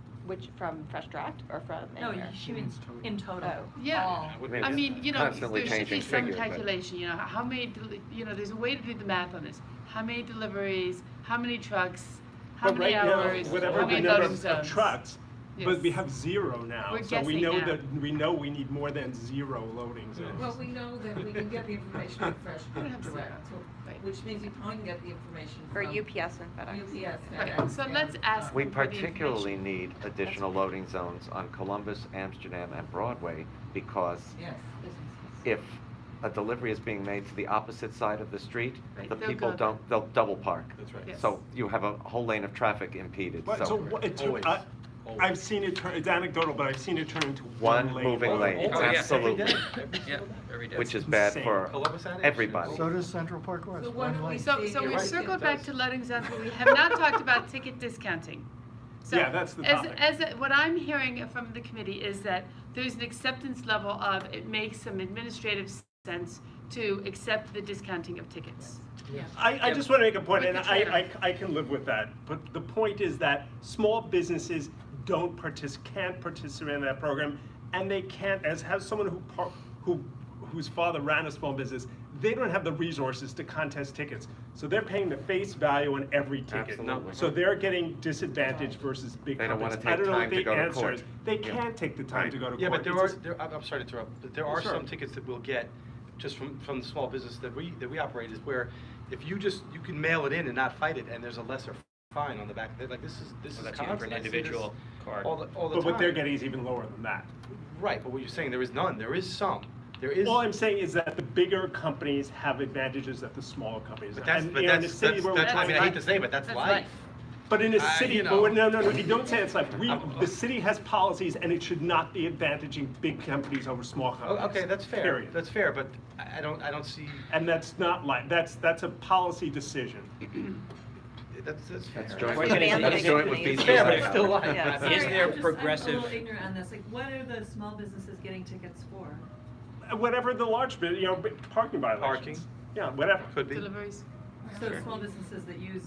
Fresh Direct or from No, anywhere? she means in total. Oh. Yeah, Maybe I it's mean, you know, constantly there should be changing some figure, but- calculation, you know, how many, you know, there's a way to do the math on this. How many deliveries, how many trucks, how But many right now, hours, whatever how the many number loading of zones? trucks, but we Yes. have 0 now. We're So we guessing know now. that, we need more than 0 loading zones. Well, we know that we can get the information from Fresh We don't have Direct, which means you can get the information For from. UPS and FedEx. UPS, Right, FedEx. so let's ask We them for the particularly information. need additional loading zones on Columbus, Amsterdam, and Broadway because Yes. if a delivery is being made to the opposite side of the street, Right, the they'll people go they'll double park. That's right. Yes. So you have a whole lane of traffic impeded, But, so so what, it took, Always. I've seen it turn, it's anecdotal, but I've seen it turn into one lane. moving lane, Oh, yeah. absolutely, Yeah, every day. which is bad Insane. for Columbus Annex? everybody. So does Central Park West, So one what do we lane. So You're we've right, circled it back does. to loading zones, but we have not talked about ticket discounting. So Yeah, that's the topic. what I'm hearing from the committee is that there's an acceptance level of, it makes some administrative sense to accept the discounting of tickets. I just want to make a point, We and could try I can live with that, but the point is that small businesses can't participate in that program, and they can't, as has someone whose father ran a small business, they don't have the resources to contest tickets. So they're paying the face value on every ticket. Absolutely. So they're getting disadvantaged versus big They don't companies. wanna take I don't know time what to go the to answer court. is. They Yeah. can't take the time Right. to go to court. Yeah, but It's just- I'm sorry to interrupt, but there are Sure. some tickets that we'll get just from the small business that we operate is where if you can mail it in and not fight it, and there's a lesser fine on the back. Like this is Well, that's even for constant. an I see this individual card. all the But time. what they're getting is even lower than that. Right, but what you're saying, there is none. There is some, There is. All I'm saying is that the bigger companies have advantages that the smaller companies. But that's, And, but you know, in that's, a city that's, where that's, we're I mean, I hate to say, but that's life. But in a city, you know. but no, don't say it's like, the city has policies and it should not be advantaging big companies over small Oh, companies. okay, that's fair. Period. That's fair, but I don't see. And that's not like, that's a policy decision. That's fair. That's joint with- that's joint with It's fair, but it's still life. Yeah. Is Sorry, there I'm just- progressive? I'm a little ignorant on this, like, what are the small businesses getting tickets for? Whatever the large bit, you know, parking violations. Parking. Yeah, whatever. Could be. Deliveries. So small businesses that use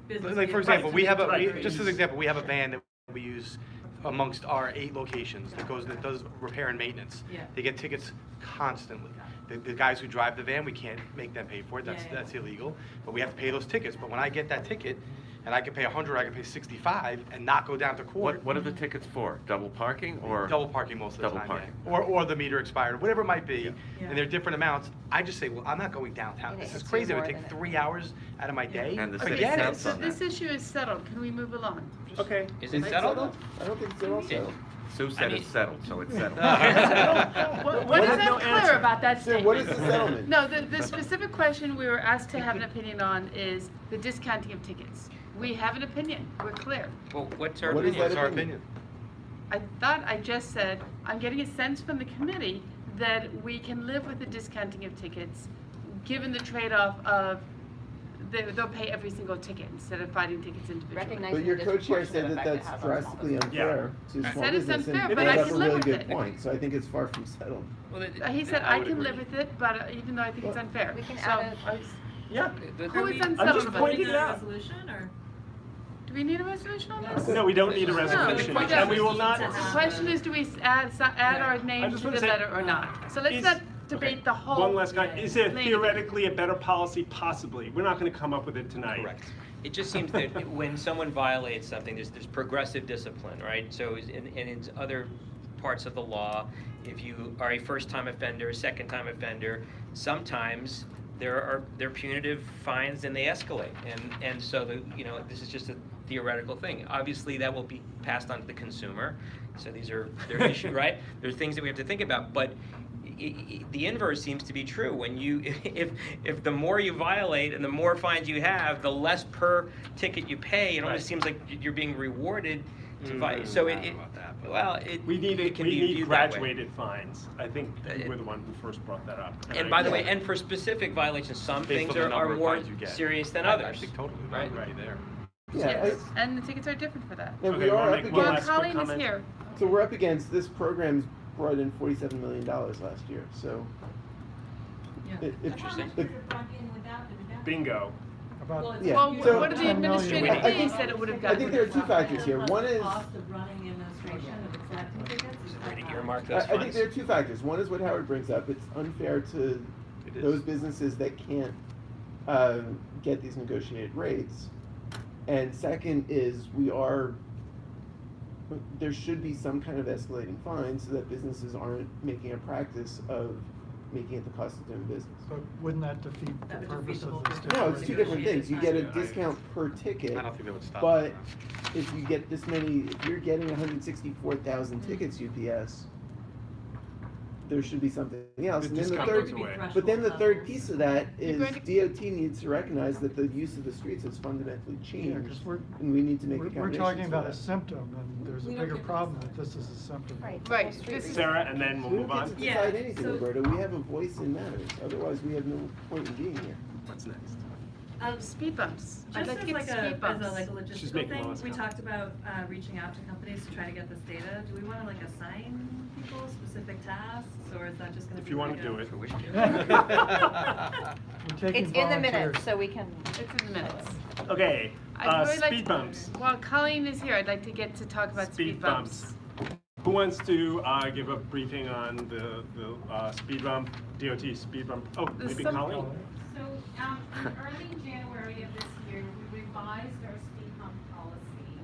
business. Like, for vehicles example, to we make have deliveries. just as an example, we have a van that we use amongst our 8 locations that does repair and maintenance. Yeah. They get tickets constantly. The guys who drive the van, we can't make them pay for it, Yeah. that's illegal, but we have to pay those tickets. But when I get that ticket, and I can pay 100, I can pay 65, and not go down to court. What are the tickets for? Double parking or? Double parking most of the Double time, parking. yeah. Or the meter expired, whatever it might be, Yeah. and they're different amounts. I just say, well, I'm not going downtown. And it This is hits you crazy. It would more take than 3 hours out of my day. And the city Forget it. counts So on this that. issue is settled. Can we move along? Okay. Is it settled? I don't think they're all settled. Sue said it's settled, so it's settled. What is no unclear answer. about that So statement? what is the settlement? No, the specific question we were asked to have an opinion on is the discounting of tickets. We have an opinion, we're clear. Well, what's our What is opinion? that What's our opinion? opinion? I thought I just said, I'm getting a sense from the committee that we can live with the discounting of tickets, given the trade-off of they'll pay every single ticket instead of fighting tickets individually. Recognizing But your the co-chair said disproportionate that effect it that's has on small drastically businesses. unfair to I small said it's business, unfair, and but you I have can a live really with good it. point, so I think it's far from settled. Well, He said I I would can agree. live with it, but even though I think it's unfair. We can So, add Yeah. who is I'm unsettled just about pointing it? it out. Resolution, or? Do we need a resolution on this? No, we don't need a resolution, we and don't. we will not. The question is, do we add our name just to wanna the say, letter or not? So let's is- not debate the whole. One last guy, is there language. theoretically a better policy? Possibly. We're not gonna come up with it tonight. Correct. It just seems that when someone violates something, there's progressive discipline, right? So in other parts of the law, if you are a first-time offender, second-time offender, sometimes there are punitive fines and they escalate. And so this is just a theoretical thing. Obviously, that will be passed on to the consumer. So they're issues, right? There are things that we have to think about, but the inverse seems to be true. When if the more you violate and the more fines you have, the less per ticket you pay. It almost seems like you're being rewarded to violate. So I don't know about that, but- We need it can we be need viewed that way. graduated fines. I think you were the one who first brought that up. And by the way, and for specific violations, some Based things on the are number of more fines you get. serious than I others. think totally, right? would be there. Yeah, Yes, and the tickets are different for that. And Okay, we wanna are up make one Well, against, last quick Colleen is comment? here. so we're up against, this program's brought in $47 million last year, so. Yeah. Interesting. Bingo. About, Yeah. Well, So- what are the 10 million. administrative I think- fees that it would have I gotten? think there are two factors here. One is, Cost of running the administration of accepting tickets? Is that Way to not- earmark I those think funds. there are two factors. One is what Howard brings up. It's unfair to It is. those businesses that can't get these negotiated rates. And second is there should be some kind of escalating fine so that businesses aren't making a practice of making it the cost of doing business. but wouldn't that defeat That the would defeat purpose the of whole this? purpose. No, it's two different things. You get a Yeah, I- discount per ticket. I don't think they would stop. But that. if you get this many, if you're getting 164,000 tickets UPS, there should be something else. The And then the discount third, goes away. but then the third piece of that is You're going to- DOT needs to recognize that the use of the streets has fundamentally Yeah, changed, because we're, and we need to make we're accommodations talking for about that. a symptom, and there's a We don't bigger get to problem decide. that this is a symptom. Right. Right, this is- Sarah, and then we'll We move don't on. get to Yeah, decide anything, so- Roberta. We have a voice in matters. Otherwise, we have no point in being here. What's next? Speed bumps. I'd Just like to as get like to a, speed bumps. as a She's logistical making thing, Lois we comment. talked about reaching out to companies to try to get this data. Do we wanna like assign people specific tasks, or is that just gonna be? If you want like to do a- it. I wish you did. We're taking It's in the minutes, volunteers. so we can. It's in the minutes. Okay, I'd really like speed to- bumps. While Colleen is here, I'd like to get to talk about speed bumps. Who wants to give a briefing on the speed bump, DOT speed bump? Oh, There's maybe some- Colleen? So, in early January of this year, we revised our speed bump policy,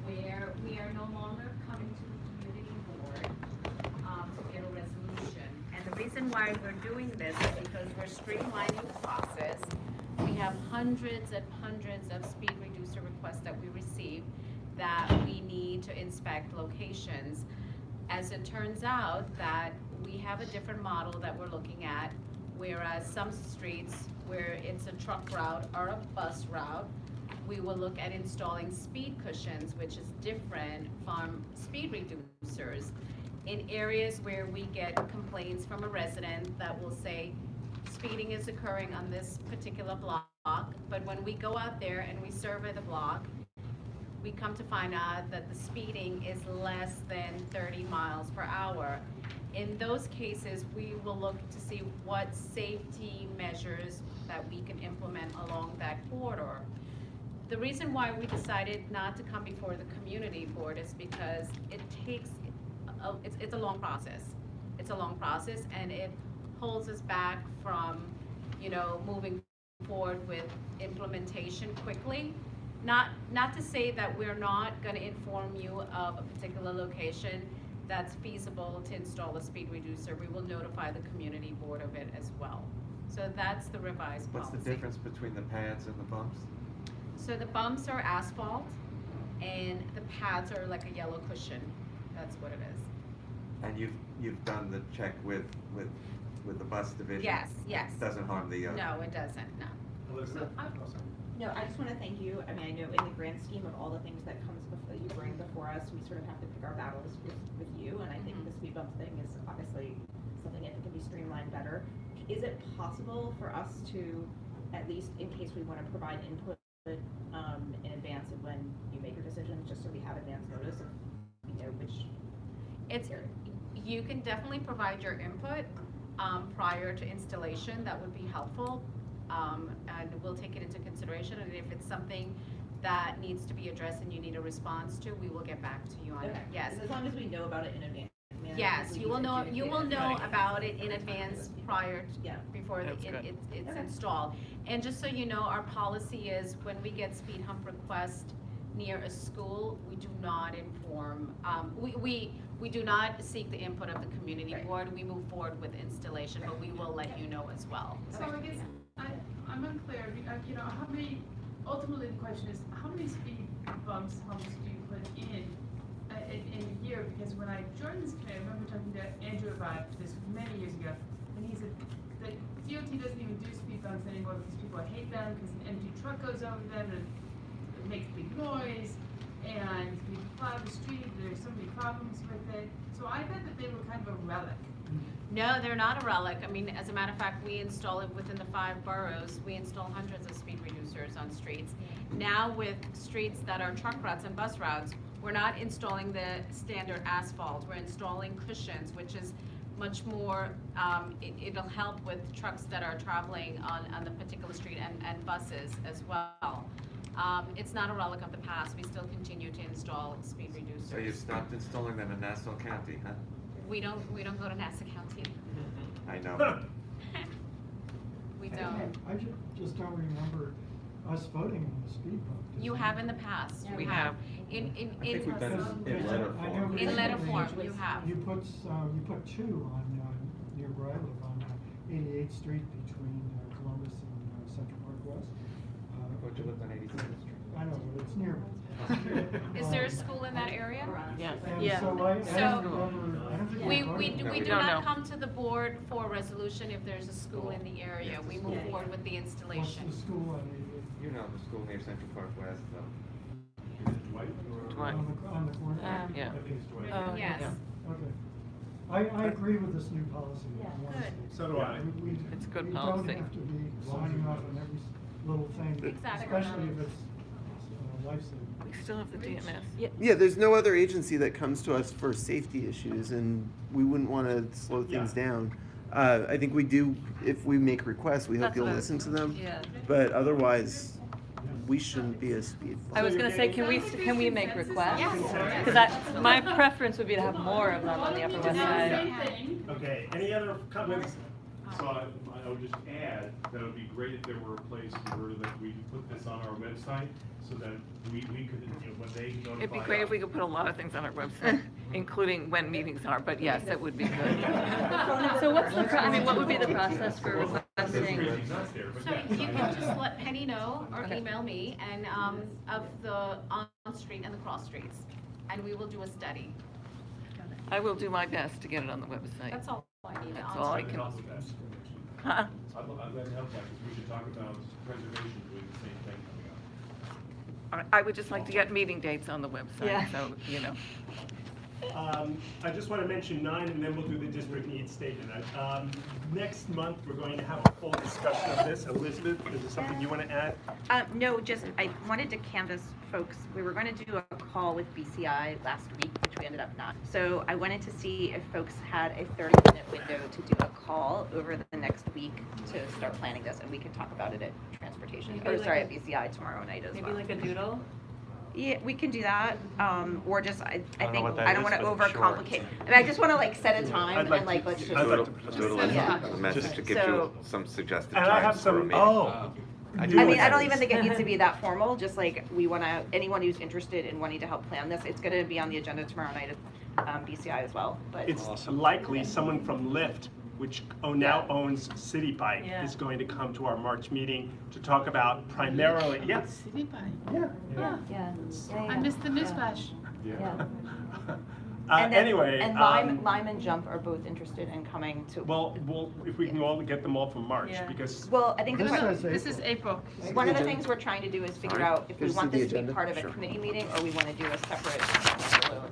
where we are no longer coming to the community board, to get a resolution. And the reason why we're doing this is because we're streamlining the process. We have hundreds and hundreds of speed reducer requests that we receive that we need to inspect locations. As it turns out that we have a different model that we're looking at, whereas some streets where it's a truck route or a bus route, we will look at installing speed cushions, which is different from speed reducers. In areas where we get complaints from a resident that will say, speeding is occurring on this particular block, but when we go out there and we survey the block, we come to find out that the speeding is less than 30 miles per hour. In those cases, we will look to see what safety measures that we can implement along that corridor. The reason why we decided not to come before the community board is because it takes, it's a long process. It's a long process, and it holds us back from, moving forward with implementation quickly. Not to say that we're not gonna inform you of a particular location that's feasible to install a speed reducer. We will notify the community board of it as well. So that's the revised policy. What's the difference between the pads and the bumps? So the bumps are asphalt, and the pads are like a yellow cushion. That's what it is. And you've done the check with the bus division? Yes, yes. Doesn't harm the, No, it doesn't, no. No, I just wanna thank you. I mean, I know in the grand scheme of all the things that you bring before us, we sort of have to pick our battles with you, and I think the speed bump thing is obviously something that can be streamlined better. Is it possible for us to, at least in case we wanna provide input, in advance of when you make your decisions, just so we have advance notice of, which you can definitely provide your input prior to installation. That would be helpful, and we'll take it into consideration. And if it's something that needs to be addressed and you need a response to, we will get back to you on it. Okay. Yes. As long as we know about it in advance. Yes, you will know. You will know about it in advance prior to, before That's it's installed. And just so you know, our policy is when we get speed hump requests near a school, we do not inform. We do not seek the input of the community board. We move forward with installation, but we will let you know as well. So I guess I'm unclear, how many, ultimately the question is, how many speed humps do you put in a year? Because when I joined this committee, I remember talking to Andrew about this many years ago, and he said that DOT doesn't even do speed bumps anymore because people hate them, because an empty truck goes over them and it makes big noise, and we plow the street, there's so many problems with it. So I bet that they were kind of a relic. No, they're not a relic. I mean, as a matter of fact, we install it within the 5 boroughs. We install hundreds of speed reducers on streets. Now with streets that are truck routes and bus routes, we're not installing the standard asphalt. We're installing cushions, which is much more, it'll help with trucks that are traveling on the particular street and buses as well. It's not a relic of the past. We still continue to install speed reducers. So you stopped installing them in Nassau County, huh? We don't go to Nassau County. I know. We don't. I just don't remember us voting on the speed bump. You have in the past. Yeah, We we have. have. In I think we've done it in letter I know form. In letter recently form, you have. You put 2 on, near where I live, on 88th Street between Columbus and Central Park West. I thought you lived on 87th Street. I know, but it's near. Is there a school in that area? Yes. And so I don't remember, I don't think We voted on do it. not come to the board for a resolution if there's a school in the area. We move forward with the What's installation. the school on 88th? You know the school near Central Park West, though. Dwight. On the corner? Yeah. I think it's Dwight. Oh, Yes. yeah. Okay. I agree with this new policy. Good. So do I. It's good We policy. don't have to be signing off on every little thing, Exactly. especially if it's life-saving. We still have the DMS. Yeah, there's no other agency that comes to us for safety issues, and we wouldn't want to slow things down. I think we do, if we make requests, we hope That's you'll what I- listen to them. Yeah. But otherwise, we shouldn't be a speed bump. I was gonna say, can we make requests? Yes. Because my preference would be to have more of them on the Upper West Side. Okay, any other comments? So I would just add that it would be great if there were a place where that we could put this on our website so that we could, when they notify It'd be great if we could put a lot of things on our website, including when meetings are, but yes, that would be good. So what's what would be the process for requesting? So you can just let Penny know or email me and of the on-street and the cross streets, and we will do a study. I will do my best to get it on the website. That's all I need. That's all I can. Huh? I'm glad to help that, because we should talk about preservation doing the same thing coming up. I would just like to get meeting dates on the website, Yeah. so, you know. I just want to mention 9, and then we'll do the district needs statement. Next month, we're going to have a full discussion of this. Elizabeth, is there something you want to add? No, just, I wanted to canvass folks. We were going to do a call with BCI last week, which we ended up not. So I wanted to see if folks had a 30-minute window to do a call over the next week to start planning this, and we can talk about it at transportation, Maybe or like sorry, a- at BCI tomorrow night as well. Maybe like a doodle? Yeah, we can do that, or just, I don't know think, what that I don't is, want to but sure. overcomplicate. I mean, I just want to like set a time I'd like and like, to- let's just. I'd like to Doodle is Yeah. a message to give you So- some suggested And I have times for a some- meeting. oh. I I do mean, like I don't that. even think it needs to be that formal, just like, we want to, anyone who's interested in wanting to help plan this, it's going to be on the agenda tomorrow night at BCI as well, but. It's likely someone from Lyft, which now owns City Bike, Yeah. is going to come to our March meeting to talk about primarily, yes. City Bike. Yeah. Yeah. I missed the newsflash. Yeah. And then- Anyway. And Lime and Jump are both interested in coming to. Well, if we can all get them all from March, Yeah. because. Well, I think the This question, says This is April. one of the things we're trying to do is figure Sorry? out if we Just want see the this to be agenda? part of a Sure. committee meeting, or we want to do a separate standalone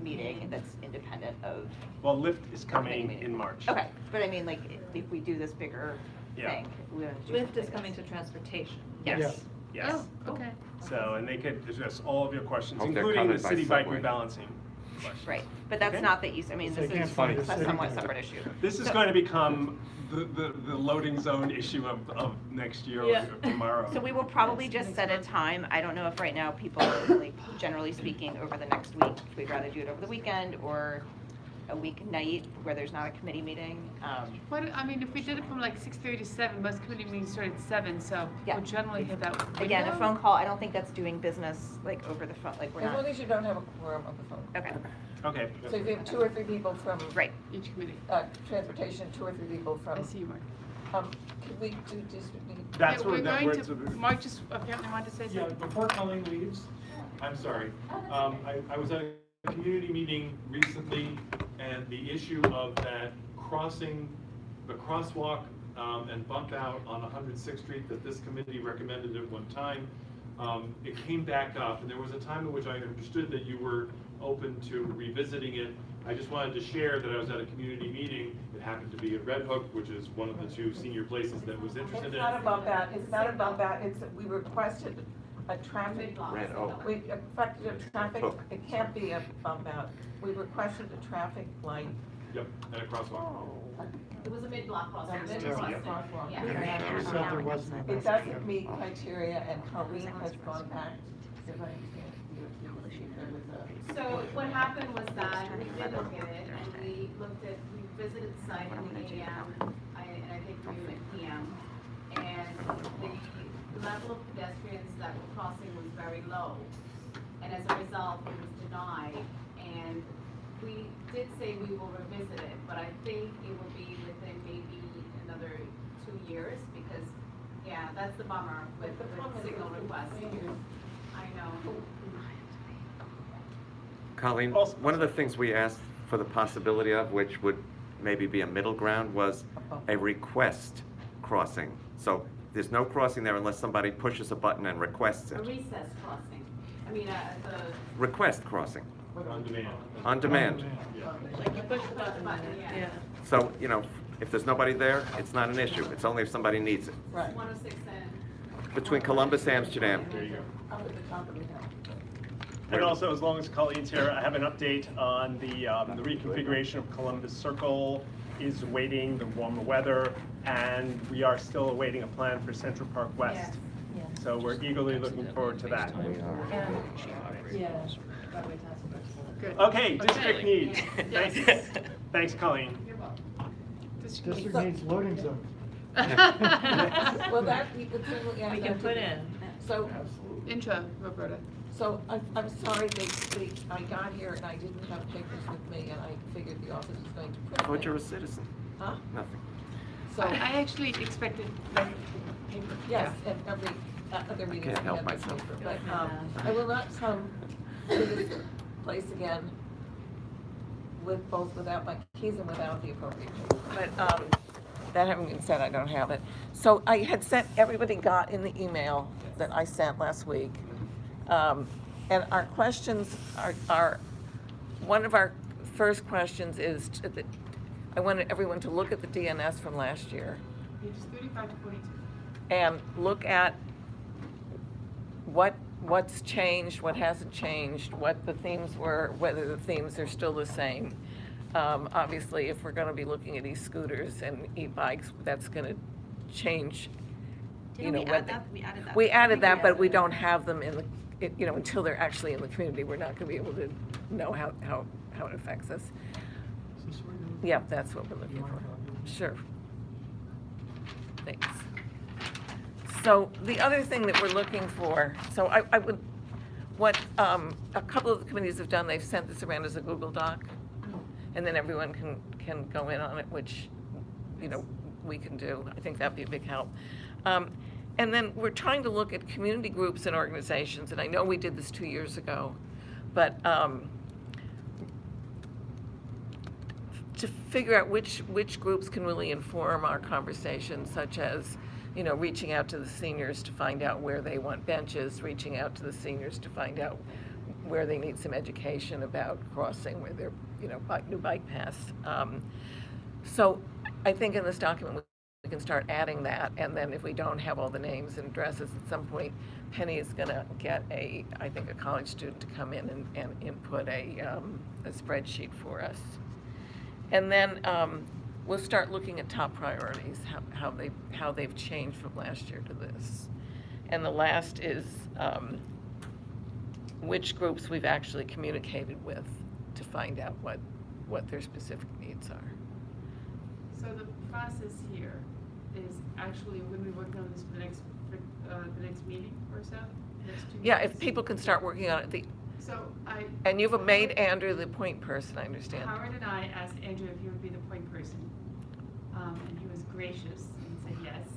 meeting that's independent of. Well, Lyft is the committee coming meeting. in March. Okay, but I mean, like, if we do this bigger Yeah. thing, if we want to do Lyft something is coming to that's- transportation. Yes. Yes. Oh, okay. So, and they could address all of your questions, Hope they're including the covered by City Bike subway. rebalancing questions. Right, but that's Okay. not the east, I mean, They this can't is find a a city somewhat bike. separate issue. This is So- going to become the loading zone issue of next year Yeah. or tomorrow. So we will probably just set a time. I don't know if right now people, like, generally speaking, over the next week, if we'd rather do it over the weekend or a weeknight where there's not a committee meeting. I mean, if we did it from like 6:30 to 7, most committee meetings start at 7, so Yeah. we'll generally hit that window. Again, a phone call, I don't think that's doing business, like, over the phone, like, we're As long not. as you don't have a quorum on the phone. Okay, Okay. So if you have 2 or 3 people from, right. Each committee. transportation, 2 or 3 people I from, see you, Mark. could we do district meeting? That's We're what, that going words to, Mark just apparently wanted to say Yeah, something. before Colleen leaves, I'm sorry. I was at a community meeting recently, and the issue of that crossing, the crosswalk and bump out on 106th Street that this committee recommended at one time, it came back up, and there was a time in which I understood that you were open to revisiting it. I just wanted to share that I was at a community meeting. It happened to be at Red Hook, which is one of the 2 senior places that was interested It's in not it. about that, it's not about that, it's, we requested a traffic. Red Oak. We requested a traffic, Hook. it can't be a bump out. We requested a traffic light. Yep, and a crosswalk. It was a mid-block crossing. That's Mid terrible. crossing. Yeah. You said there wasn't. It doesn't meet criteria, and Colleen has gone back, if I understand, there was a. So what happened was that we did look at it, and we visited the site in the AM, and I think we were at PM. And the level of pedestrians that were crossing was very low. And as a result, it was denied. And we did say we will revisit it, but I think it will be within maybe another 2 years, because, yeah, that's the bummer with signal requests. I know. Colleen, one of the things we asked for the possibility of, which would maybe be a middle ground, was a request crossing. So there's no crossing there unless somebody pushes a button and requests A it. recess crossing. I mean, the. Request crossing, On demand. on demand. Like you push the button, yeah. So, you know, if there's nobody there, it's not an issue. It's only if somebody needs it. Right. 106 and. Between Columbus, Amsterdam. There you go. Up at the top of the hill. And also, as long as Colleen's here, I have an update on the reconfiguration of Columbus Circle is awaiting the warmer weather, and we are still awaiting a plan for Central Park West. So we're eagerly looking forward to that. Good. Okay, district needs. Thanks. Thanks, Colleen. District needs loading zone. Well, that, we could certainly add We that can to put the- in. So, Intro, Roberta. so I'm sorry, I got here and I didn't have papers with me, and I figured the office was going to print Oh, you're a them. citizen. Huh? Nothing. So, I actually expected like paper. yes, and every, other meetings. Can't we help have this myself. paper, But, I will not come to this place again with both without my keys and without the appropriate keys. But, that having been said, I don't have it. So I had sent, everybody got in the email that I sent last week. And our questions are, one of our first questions is, I wanted everyone to look at the DNS from last year. Pages 35 to 42. And look at what's changed, what hasn't changed, what the themes were, whether the themes are still the same. Obviously, if we're going to be looking at e-scooters and e-bikes, that's going to change. Didn't we add that? We added that. We added that, but we don't have them in the, until they're actually in the community, we're not going to be able to know how it affects us. Yeah, that's what we're looking for. Sure. Thanks. So the other thing that we're looking for, so I would, what a couple of the committees have done, they've sent this around as a Google Doc, and then everyone can go in on it, which, we can do. I think that'd be a big help. And then we're trying to look at community groups and organizations, and I know we did this 2 years ago, but to figure out which groups can really inform our conversations, such as, reaching out to the seniors to find out where they want benches, reaching out to the seniors to find out where they need some education about crossing, where they're, new bike paths. So I think in this document, we can start adding that, and then if we don't have all the names and addresses at some point, Penny is gonna get a college student to come in and input a spreadsheet for us. And then we'll start looking at top priorities, how they've changed from last year to this. And the last is which groups we've actually communicated with to find out what their specific needs are. So the process here is actually, we're gonna be working on this for the next meeting or so? Next 2 Yeah, meetings? if people can start working on it. So And you've made Andrew the point person, I understand. Howard and I asked Andrew if he would be the point person, and he was gracious and said yes.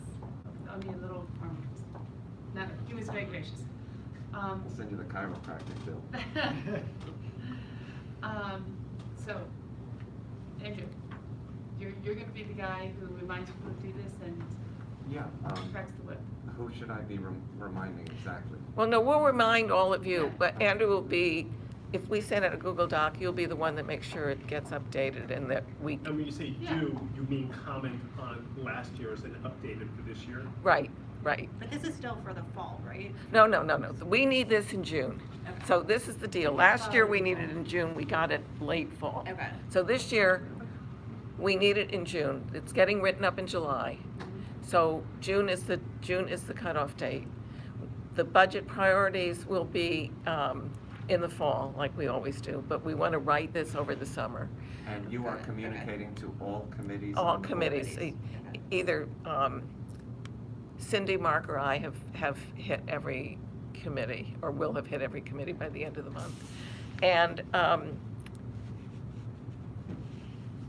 I'll need a little arm. No, he was very gracious. We'll send you the chiropractic bill. So, Andrew, you're going to be the guy who reminds people to do this and Yeah. cracks the whip. Who should I be reminding exactly? Well, no, we'll remind all of you, but Andrew will be, if we send out a Google Doc, you'll be the one that makes sure it gets updated and that we. And when you say do, you mean comment on last year's and updated for this year? Right. But this is still for the fall, right? No. We need this in June. So this is the deal. Last year, we needed it in June. We got it late fall. Okay. So this year, we need it in June. It's getting written up in July. So June is the cutoff date. The budget priorities will be in the fall, like we always do, but we want to write this over the summer. And you are communicating to all committees? All on the committees, either Cindy, Mark, or I have hit every committee, or will have hit every committee by the end of the month. And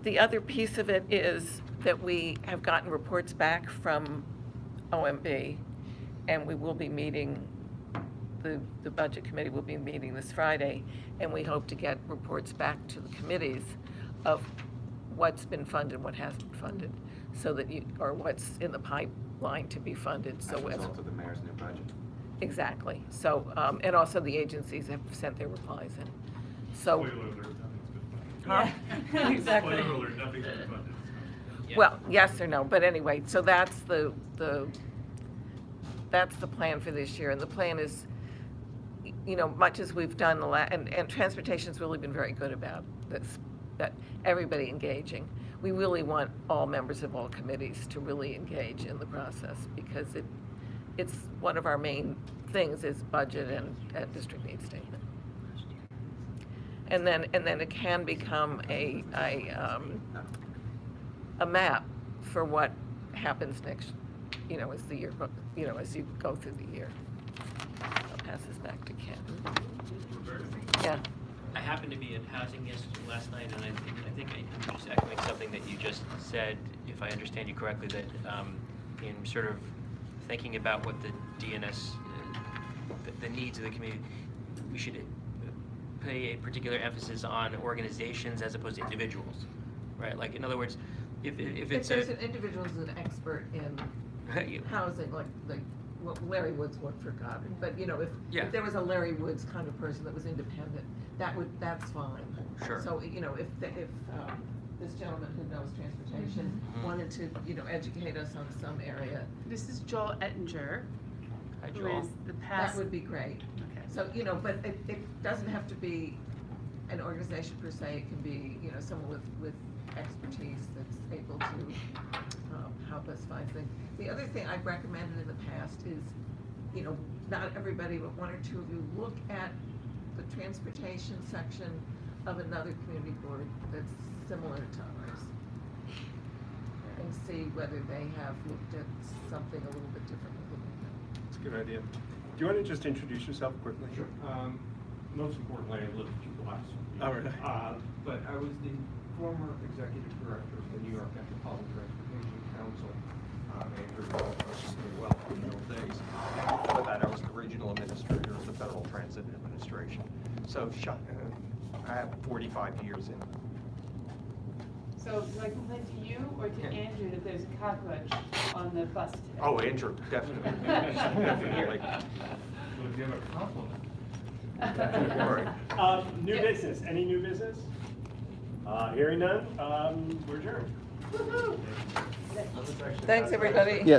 the other piece of it is that we have gotten reports back from OMB, and we will be meeting, the budget committee will be meeting this Friday, and we hope to get reports back to the committees of what's been funded, what hasn't been funded, so that or what's in the pipeline to be funded. So as a result of the mayor's new budget. Exactly. So, and also the agencies have sent their replies in. So. Spoiler alert, nothing's been funded. Huh? Exactly. Spoiler alert, nothing's been funded. Well, yes or no, but anyway, so that's the plan for this year, and the plan is, much as we've done and transportation's really been very good about this, that everybody engaging. We really want all members of all committees to really engage in the process, because it's one of our main things is budget and district needs statement. And then it can become a map for what happens next, as the year, as you go through the year. I'll pass this back to Ken. Yeah. I happened to be in housing last night, and I think I'm just echoing something that you just said, if I understand you correctly, that in sort of thinking about what the DNS, the needs of the community, we should a particular emphasis on organizations as opposed to individuals, right? Like, in other words, if it's there's an individual who's an expert in housing, like what Larry Woods worked for Goddard, but you know, Yeah. if there was a Larry Woods kind of person that was independent, that's fine. Sure. So, you know, if this gentleman who knows transportation Mhm. wanted to, you know, educate us on some area, This is Joel Ettinger, Hi, who Joel. is the past. that would be great. Okay. So, you know, but it doesn't have to be an organization per se, it can be, you know, someone with expertise that's able to help us find things. The other thing I've recommended in the past is, you know, not everybody, but one or two of you, look at the transportation section of another community board that's similar to ours. And see whether they have looked at something a little bit differently than we have. That's a good idea. Do you want to just introduce yourself quickly? Sure. Most importantly, I lived 2 blocks from you. Oh, really? But I was the former executive director of the New York Metropolitan Transportation Council. Andrew knows us pretty well from the old days. And before that, I was the regional administrator of the Federal Transit Administration. So I have 45 years in. So do I complain to you or to Andrew that there's a cockroach on the bus today? Oh, Andrew, definitely. Definitely. So if you have a compliment. New business, any new business? Hearing none, we're adjourned. Thanks, everybody. Yeah.